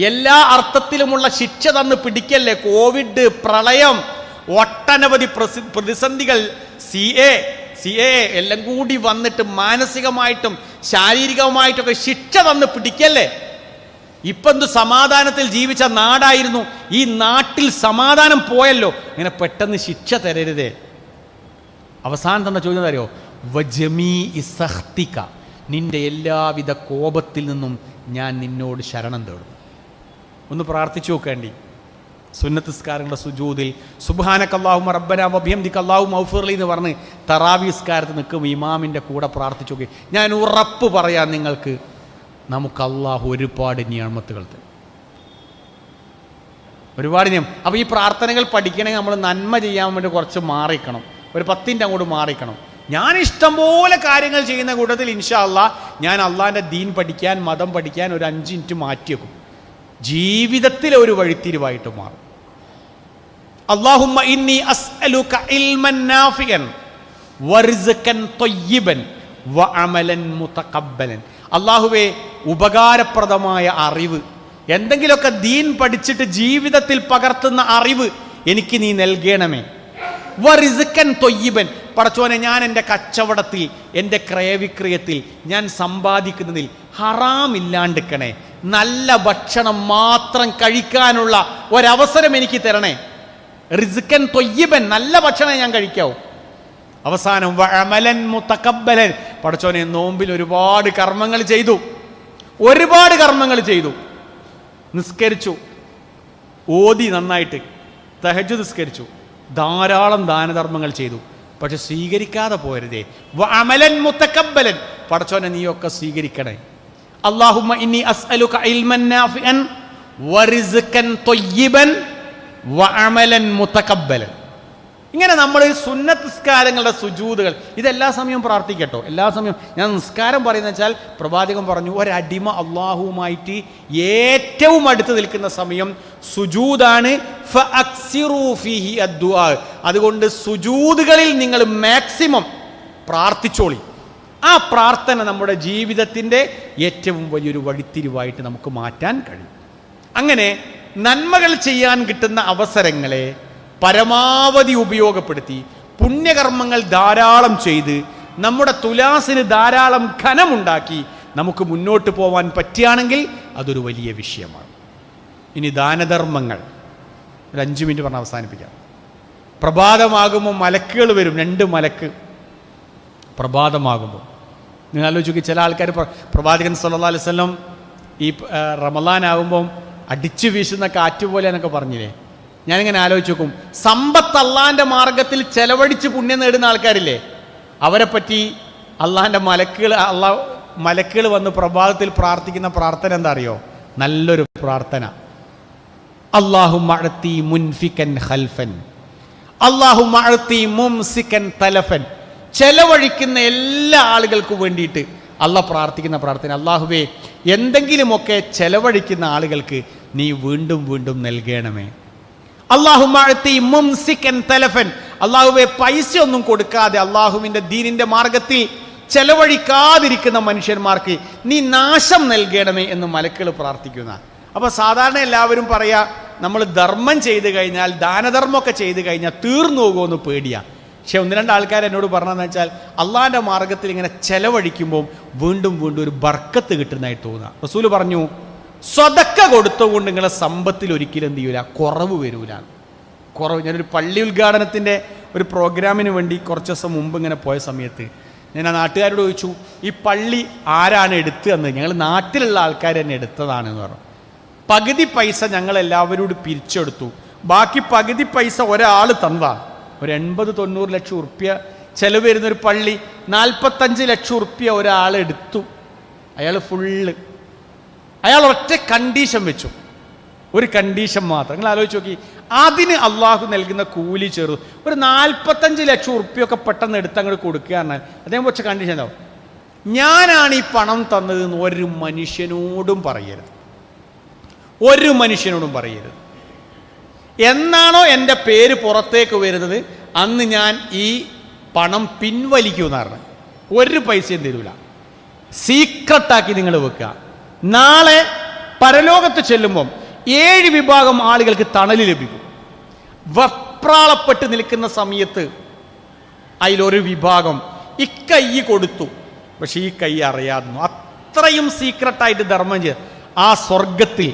എല്ലാ അർത്ഥത്തിലുമുള്ള ശിക്ഷ തന്ന് പിടിക്കല്ലേ. കോവിഡ്, പ്രളയം, ഒട്ടനവധി പ്രതിസന്ധികൾ, CA എല്ലാം കൂടി വന്നിട്ട് മാനസികമായിട്ടും ശാരീരികമായിട്ടൊക്കെ ശിക്ഷ തന്ന് പിടിക്കല്ലേ. ഇപ്പം എന്ത് സമാധാനത്തിൽ ജീവിച്ച നാടായിരുന്നു, ഈ നാട്ടിൽ സമാധാനം പോയല്ലോ. ഇങ്ങനെ പെട്ടെന്ന് ശിക്ഷ തരരുതേ. അവസാനം തന്ന ചോദ്യം അറിയോ? വജമീ ഇസഖ്തിക, നിന്റെ എല്ലാവിധ കോപത്തിൽ നിന്നും ഞാൻ നിന്നോട് ശരണം തേടും. ഒന്ന് പ്രാർത്ഥിച്ചു നോക്കേണ്ടി. സുന്നത്ത് നിസ്കാരങ്ങളുടെ സുജൂദിൽ സുബ്ഹാനക്കല്ലാഹുമ്മ റബ്ബന വബിഹംദിക അല്ലാഹുമ്മ ഗ്ഫിർലി എന്ന് പറഞ്ഞ് തറാവീഹ് നിസ്കാരത്തിൽ നിൽക്കും ഇമാമിൻ്റെ കൂടെ പ്രാർത്ഥിച്ചു നോക്കി. ഞാൻ ഉറപ്പ് പറയാം നിങ്ങൾക്ക്, നമുക്ക് അള്ളാഹു ഒരുപാട് നിഅമത്തുകൾ തരും, ഒരുപാട് നിയമം. അപ്പോൾ ഈ പ്രാർത്ഥനകൾ പഠിക്കണമെങ്കിൽ നമ്മൾ നന്മ ചെയ്യാൻ വേണ്ടി കുറച്ച് മാറിക്കണം, ഒരു 10 മിനിറ്റ് അങ്ങോട്ട് മാറിക്കണം. ഞാൻ ഇഷ്ടംപോലെ കാര്യങ്ങൾ ചെയ്യുന്ന കൂട്ടത്തിൽ ഇൻഷാ അള്ളാഹ് ഞാൻ അള്ളാഹിൻ്റെ ദീൻ പഠിക്കാൻ, മതം പഠിക്കാൻ ഒരു 5 മിനിറ്റ് മാറ്റി വെക്കും. ജീവിതത്തിലെ ഒരു വഴിത്തിരിവായിട്ട് മാറും. അല്ലാഹുമ്മ ഇന്നി അസ്അലുക ഇൽമൻ നാഫിഅൻ വറിസ്ഖൻ ത്വയ്യിബൻ വഅമലൻ മുതഖബ്ബലൻ. അല്ലാഹുവേ, ഉപകാരപ്രദമായ അറിവ്, എന്തെങ്കിലുമൊക്കെ ദീൻ പഠിച്ചിട്ട് ജീവിതത്തിൽ പകർത്തുന്ന അറിവ് എനിക്ക് നീ നൽകണമേ. വറിസ്ഖൻ ത്വയ്യിബൻ, പടച്ചോനെ, ഞാൻ എൻ്റെ കച്ചവടത്തിൽ, എൻ്റെ ക്രയവിക്രയത്തിൽ, ഞാൻ സമ്പാദിക്കുന്നതിൽ ഹറാമില്ലാണ്ടിക്കണേ. നല്ല ഭക്ഷണം മാത്രം കഴിക്കാനുള്ള ഒരവസരം എനിക്ക് തരണേ. റിസ്ഖൻ ത്വയ്യിബൻ, നല്ല ഭക്ഷണം ഞാൻ കഴിക്കാവൂ. അവസാനം വഅമലൻ മുതഖബ്ബലൻ, പടച്ചോനെ, നോമ്പിൽ ഒരുപാട് കർമ്മങ്ങൾ ചെയ്തു, നിസ്കരിച്ചു, ഓതി നന്നായിട്ട്, തഹജ്ജുദ് നിസ്കരിച്ചു, ധാരാളം ദാനധർമ്മങ്ങൾ ചെയ്തു, പക്ഷെ സ്വീകരിക്കാതെ പോരുതേ. വഅമലൻ മുതഖബ്ബലൻ, പടച്ചോനെ, നീയൊക്കെ സ്വീകരിക്കണേ. അല്ലാഹുമ്മ ഇന്നി അസ്അലുക ഇൽമൻ നാഫിഅൻ വറിസ്ഖൻ ത്വയ്യിബൻ വഅമലൻ മുതഖബ്ബലൻ. ഇങ്ങനെ നമ്മൾ സുന്നത്ത് നിസ്കാരങ്ങളുടെ സുജൂദുകൾ ഇതെല്ലാ സമയവും പ്രാർത്ഥിക്കട്ടോ. എല്ലാ സമയവും ഞാൻ നിസ്കാരം പറയുന്നത് വെച്ചാൽ, പ്രവാചകൻ പറഞ്ഞു, ഒരടിമ അള്ളാഹുവുമായിട്ട് ഏറ്റവും അടുത്ത് നിൽക്കുന്ന സമയം സുജൂദാണ്. ഫഅക്സിറൂ ഫീഹി അദ്ദുആ, അതുകൊണ്ട് സുജൂദുകളിൽ നിങ്ങൾ മാക്സിമം പ്രാർത്ഥിച്ചോളി. ആ പ്രാർത്ഥന നമ്മുടെ ജീവിതത്തിൻ്റെ ഏറ്റവും വലിയൊരു വഴിത്തിരിവായിട്ട് നമുക്ക് മാറ്റാൻ കഴിയും. അങ്ങനെ നന്മകൾ ചെയ്യാൻ കിട്ടുന്ന അവസരങ്ങളെ പരമാവധി ഉപയോഗപ്പെടുത്തി പുണ്യകർമ്മങ്ങൾ ധാരാളം ചെയ്ത് നമ്മുടെ തുലാസിന് ധാരാളം ഘനമുണ്ടാക്കി നമുക്ക് മുന്നോട്ട് പോവാൻ പറ്റുകയാണെങ്കിൽ അതൊരു വലിയ വിഷയമാണ്. ഇനി ദാനധർമ്മങ്ങൾ ഒരു 5 മിനിറ്റ് പറഞ്ഞ് അവസാനിപ്പിക്കാം. പ്രഭാതമാകുമ്പോൾ മലക്കുകൾ വരും, 2 മലക്ക് പ്രഭാതമാകുമ്പോൾ. നിങ്ങൾ ആലോചിച്ച് നോക്കി, ചില ആൾക്കാർ പ്രവാചകൻ സല്ലല്ലാഹു അലൈഹി വസല്ലം ഈ റമളാനാകുമ്പം അടിച്ചു വീശുന്ന കാറ്റ് പോലെ എന്നൊക്കെ പറഞ്ഞില്ലേ. ഞാനിങ്ങനെ ആലോചിച്ച് നോക്കും, സമ്പത്ത് അള്ളാന്റെ മാർഗത്തിൽ ചെലവഴിച്ച് പുണ്യം നേടുന്ന ആൾക്കാരില്ലേ, അവരെ പറ്റി അള്ളാന്റെ മലക്കുകൾ വന്ന് പ്രഭാതത്തിൽ പ്രാർത്ഥിക്കുന്ന പ്രാർത്ഥന എന്താ അറിയോ? നല്ലൊരു പ്രാർത്ഥന. അല്ലാഹുമ്മ അഅ്തി മുൻഫികൻ ഖൽഫൻ, അല്ലാഹുമ്മ അഅ്തി മുംസികൻ തലഫൻ. ചെലവഴിക്കുന്ന എല്ലാ ആളുകൾക്കും വേണ്ടിയിട്ട് അള്ളാഹ് പ്രാർത്ഥിക്കുന്ന പ്രാർത്ഥന, അല്ലാഹുവേ, എന്തെങ്കിലുമൊക്കെ ചെലവഴിക്കുന്ന ആളുകൾക്ക് നീ വീണ്ടും വീണ്ടും നൽകണമേ. അല്ലാഹുമ്മ അഅ്തി മുംസികൻ തലഫൻ, അല്ലാഹുവേ, പൈസ ഒന്നും കൊടുക്കാതെ അള്ളാഹുവിൻ്റെ ദീനിന്റെ മാർഗത്തിൽ ചെലവഴിക്കാതിരിക്കുന്ന മനുഷ്യന്മാർക്ക് നീ നാശം നൽകണമേ എന്ന് മലക്കുകൾ പ്രാർത്ഥിക്കുന്ന. അപ്പൊ സാധാരണ എല്ലാവരും പറയാ, നമ്മൾ ധർമ്മം ചെയ്തു കഴിഞ്ഞാൽ, ദാനധർമ്മമൊക്കെ ചെയ്തു കഴിഞ്ഞാൽ തീർന്നു പോകുമെന്ന് പേടിയാ. പക്ഷെ 1-2 ആൾക്കാർ എന്നോട് പറഞ്ഞതെന്ന് വെച്ചാൽ, അള്ളാഹിന്റെ മാർഗത്തിൽ ഇങ്ങനെ ചെലവഴിക്കുമ്പോൾ വീണ്ടും വീണ്ടും ഒരു ബർക്കത്ത് കിട്ടുന്നതായിട്ട് തോന്നുക. റസൂല് പറഞ്ഞു, സ്വതക്ക കൊടുത്തുകൊണ്ട് നിങ്ങളെ സമ്പത്തിൽ ഒരിക്കലും എന്ത് ചെയ്യൂല, കുറവ് വരൂല. ഞാനൊരു പള്ളി ഉദ്ഘാടനത്തിൻ്റെ ഒരു പ്രോഗ്രാമിന് വേണ്ടി കുറച്ച് ദിവസം മുമ്പ് ഇങ്ങനെ പോയ സമയത്ത് ഞാൻ ആ നാട്ടുകാരോട് ചോദിച്ചു, ഈ പള്ളി ആരാണ് എടുത്തു തന്നത്? ഞങ്ങൾ നാട്ടിലുള്ള ആൾക്കാർ തന്നെ എടുത്തതാണെന്ന് പറഞ്ഞു. പകുതി പൈസ ഞങ്ങൾ എല്ലാവരോടും പിരിച്ചെടുത്തു, ബാക്കി പകുതി പൈസ ഒരാൾ തന്നതാണ്. ഒരു 80-90 ലക്ഷം ഉറുപ്പ്യ ചെലവ് വരുന്നൊരു പള്ളി 45 ലക്ഷം ഉറുപ്പ്യ ഒരാൾ എടുത്തു. അയാൾ ഒറ്റ കണ്ടീഷൻ വെച്ചു, ഒരു കണ്ടീഷൻ മാത്രം. നിങ്ങൾ ആലോചിച്ച് നോക്കി, അതിന് അള്ളാഹു നൽകുന്ന കൂലി ചെറു. ഒരു 45 ലക്ഷം ഉറുപ്പ്യൊക്കെ പെട്ടെന്ന് എടുത്ത് അങ്ങോട്ട് കൊടുക്കുകയാണ്. അദ്ദേഹം വെച്ച കണ്ടീഷൻ എന്താവും? ഞാനാണ് ഈ പണം തന്നതെന്ന് ഒരു മനുഷ്യനോടും പറയരുത്, ഒരു മനുഷ്യനോടും പറയരുത്. എന്നാണോ എൻ്റെ പേര് പുറത്തേക്ക് വരുന്നത് അന്ന് ഞാൻ ഈ പണം പിൻവലിക്കുമെന്ന് പറഞ്ഞു. ഒരു പൈസയും തരൂല, സീക്രട്ടാക്കി നിങ്ങൾ വെക്കുക. നാളെ പരലോകത്ത് ചെല്ലുമ്പം 7 വിഭാഗം ആളുകൾക്ക് തണല് ലഭിക്കും. വെപ്രാളപ്പെട്ട് നിൽക്കുന്ന സമയത്ത് അതിലൊരു വിഭാഗം ഈ കൈ കൊടുത്തു, പക്ഷെ ഈ കൈ അറിയാതെ അത്രയും സീക്രട്ടായിട്ട് ധർമ്മം ചെയ്ത് ആ സ്വർഗത്തിൽ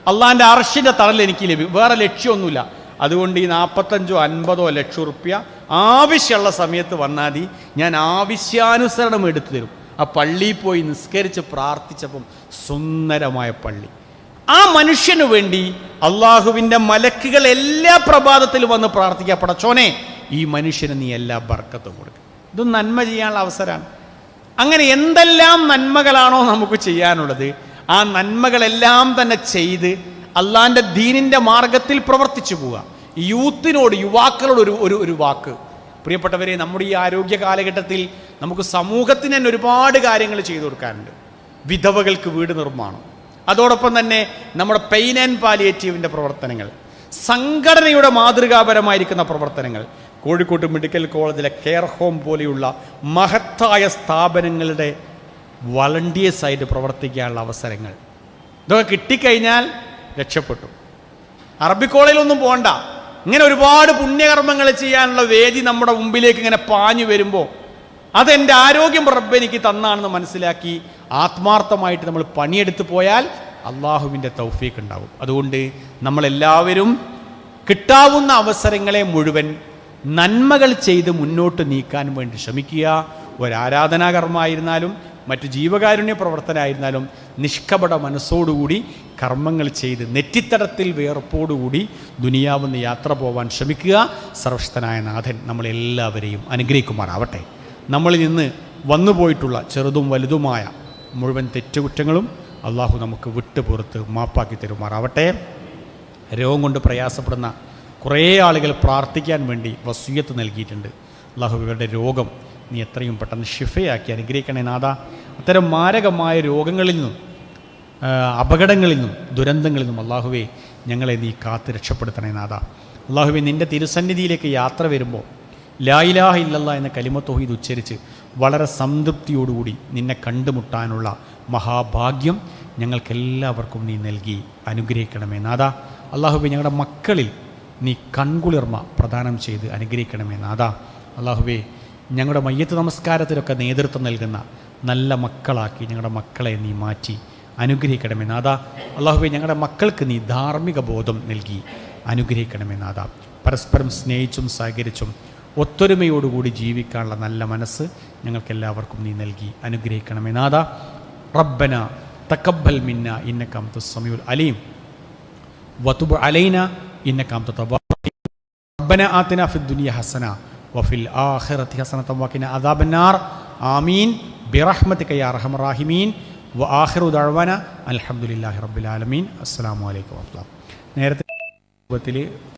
അള്ളാഹിൻ്റെ അർശിൻ്റെ തണൽ എനിക്ക് ലഭിക്കും. വേറെ ലക്ഷ്യമൊന്നുമില്ല. അതുകൊണ്ട് ഈ 40-50 ലക്ഷം ഉറുപ്പ്യ ആവശ്യമുള്ള സമയത്ത് വന്നാൽ മതി, ഞാൻ ആവശ്യാനുസരണം എടുത്തു തരും. ആ പള്ളിയിൽ പോയി നിസ്കരിച്ച് പ്രാർത്ഥിച്ചപ്പം സുന്ദരമായ പള്ളി. ആ മനുഷ്യന് വേണ്ടി അള്ളാഹുവിൻ്റെ മലക്കുകൾ എല്ലാ പ്രഭാതത്തിലും വന്ന് പ്രാർത്ഥിക്കുക, പടച്ചോനെ, ഈ മനുഷ്യന് നീ എല്ലാ ബർക്കത്തും കൊടുക്കുക. ഇത് നന്മ ചെയ്യാനുള്ള അവസരമാണ്. അങ്ങനെ എന്തെല്ലാം നന്മകളാണോ നമുക്ക് ചെയ്യാനുള്ളത്, ആ നന്മകളെല്ലാം തന്നെ ചെയ്ത് അള്ളാഹിൻ്റെ ദീനിൻ്റെ മാർഗത്തിൽ പ്രവർത്തിച്ചു പോവുക. യൂത്തിനോട്, യുവാക്കളോട് ഒരു വാക്ക്. പ്രിയപ്പെട്ടവരെ, നമ്മുടെ ഈ ആരോഗ്യ കാലഘട്ടത്തിൽ നമുക്ക് സമൂഹത്തിന് തന്നെ ഒരുപാട് കാര്യങ്ങൾ ചെയ്തു കൊടുക്കാനുണ്ട്. വിധവകൾക്ക് വീട് നിർമ്മാണം, അതോടൊപ്പം തന്നെ നമ്മുടെ പെയിൻ ആൻഡ് പാലിയേറ്റീവിൻ്റെ പ്രവർത്തനങ്ങൾ, സംഘടനയുടെ മാതൃകാപരമായിരിക്കുന്ന പ്രവർത്തനങ്ങൾ, കോഴിക്കോട് മെഡിക്കൽ കോളേജിലെ കെയർ ഹോം പോലെയുള്ള മഹത്തായ സ്ഥാപനങ്ങളുടെ വളണ്ടിയേഴ്സായിട്ട് പ്രവർത്തിക്കാനുള്ള അവസരങ്ങൾ, ഇതൊക്കെ കിട്ടിക്കഴിഞ്ഞാൽ രക്ഷപ്പെട്ടു. അറബി കോളേജിലൊന്നും പോകണ്ട. ഇങ്ങനെ ഒരുപാട് പുണ്യകർമ്മങ്ങൾ ചെയ്യാനുള്ള വേദി നമ്മുടെ മുമ്പിലേക്ക് ഇങ്ങനെ പാഞ്ഞു വരുമ്പോൾ അതെൻ്റെ ആരോഗ്യം റബ്ബ് എനിക്ക് തന്നാണെന്ന് മനസ്സിലാക്കി ആത്മാർത്ഥമായിട്ട് നമ്മൾ പണിയെടുത്ത് പോയാൽ അള്ളാഹുവിൻ്റെ തൗഫീഖ് ഉണ്ടാവും. അതുകൊണ്ട് നമ്മളെല്ലാവരും കിട്ടാവുന്ന അവസരങ്ങളെ മുഴുവൻ നന്മകൾ ചെയ്ത് മുന്നോട്ട് നീക്കാൻ വേണ്ടി ശ്രമിക്കുക. ഒരാരാധനാകർമ്മമായിരുന്നാലും മറ്റു ജീവകാരുണ്യ പ്രവർത്തനമായിരുന്നാലും നിഷ്കപട മനസ്സോടുകൂടി കർമ്മങ്ങൾ ചെയ്ത് നെറ്റിത്തടത്തിൽ വേർപ്പോടുകൂടി ദുനിയാവെന്ന് യാത്ര പോവാൻ ശ്രമിക്കുക. സർവശക്തനായ നാഥൻ നമ്മളെല്ലാവരെയും അനുഗ്രഹിക്കുമാറാവട്ടെ. നമ്മളിൽ നിന്ന് വന്നുപോയിട്ടുള്ള ചെറുതും വലുതുമായ മുഴുവൻ തെറ്റുകുറ്റങ്ങളും അള്ളാഹു നമുക്ക് വിട്ടുപുറത്ത് മാപ്പാക്കി തരുമാറാവട്ടെ. രോഗം കൊണ്ട് പ്രയാസപ്പെടുന്ന കുറേ ആളുകൾ പ്രാർത്ഥിക്കാൻ വേണ്ടി വസിയ്യത്ത് നൽകിയിട്ടുണ്ട്. അള്ളാഹു ഇവരുടെ രോഗം നീ എത്രയും പെട്ടെന്ന് ഷിഫയാക്കി അനുഗ്രഹിക്കണേ നാഥ. അത്തരം മാരകമായ രോഗങ്ങളിൽ നിന്നും അപകടങ്ങളിൽ നിന്നും ദുരന്തങ്ങളിൽ നിന്നും അള്ളാഹുവേ ഞങ്ങളെ നീ കാത്ത് രക്ഷപ്പെടുത്തണേ നാഥ. അള്ളാഹുവേ നിൻ്റെ തിരുസന്നിധിയിലേക്ക് യാത്ര വരുമ്പോൾ ലാ ഇലാഹ ഇല്ലല്ലാഹ് എന്ന കലിമത്ത് തൗഹീദ് ഉച്ചരിച്ച് വളരെ സംതൃപ്തിയോടുകൂടി നിന്നെ കണ്ടുമുട്ടാനുള്ള മഹാഭാഗ്യം ഞങ്ങൾക്കെല്ലാവർക്കും നീ നൽകി അനുഗ്രഹിക്കണമേ നാഥ. അള്ളാഹുവേ ഞങ്ങളുടെ മക്കളിൽ നീ കൺകുളിർമ പ്രദാനം ചെയ്ത് അനുഗ്രഹിക്കണമേ നാഥ. അള്ളാഹുവേ ഞങ്ങളുടെ മയ്യത്ത് നമസ്കാരത്തിലൊക്കെ നേതൃത്വം നൽകുന്ന നല്ല മക്കളാക്കി ഞങ്ങളുടെ മക്കളെ നീ മാറ്റി അനുഗ്രഹിക്കണമേ നാഥ. അള്ളാഹുവേ ഞങ്ങളുടെ മക്കൾക്ക് നീ ധാർമ്മിക ബോധം നൽകി അനുഗ്രഹിക്കണമേ നാഥ. പരസ്പരം സ്നേഹിച്ചും സഹകരിച്ചും ഒത്തൊരുമയോടുകൂടി ജീവിക്കാനുള്ള നല്ല മനസ്സ് ഞങ്ങൾക്കെല്ലാവർക്കും നീ നൽകി അനുഗ്രഹിക്കണമേ നാഥ. റബ്ബന തഖബ്ബൽ മിന്ന ഇന്നക അൻതസ് സമീഉൽ അലീം വതുബ് അലൈന ഇന്നക അൻത തവ്വാബുർ റഹീം. റബ്ബന ആതിന ഫിദ് ദുനിയ ഹസന വഫിൽ ആഖിറതി ഹസനത വഖിന അദാബന്നാർ. ആമീൻ ബിറഹ്മതിക യാ അർഹമർ റഹീമീൻ. വആഖിറു ദഅവാന അൽഹംദുലില്ലാഹി റബ്ബിൽ ആലമീൻ. അസ്സലാമു അലൈക്കും വറഹ്മത്തുള്ളാഹി. നേരത്തെ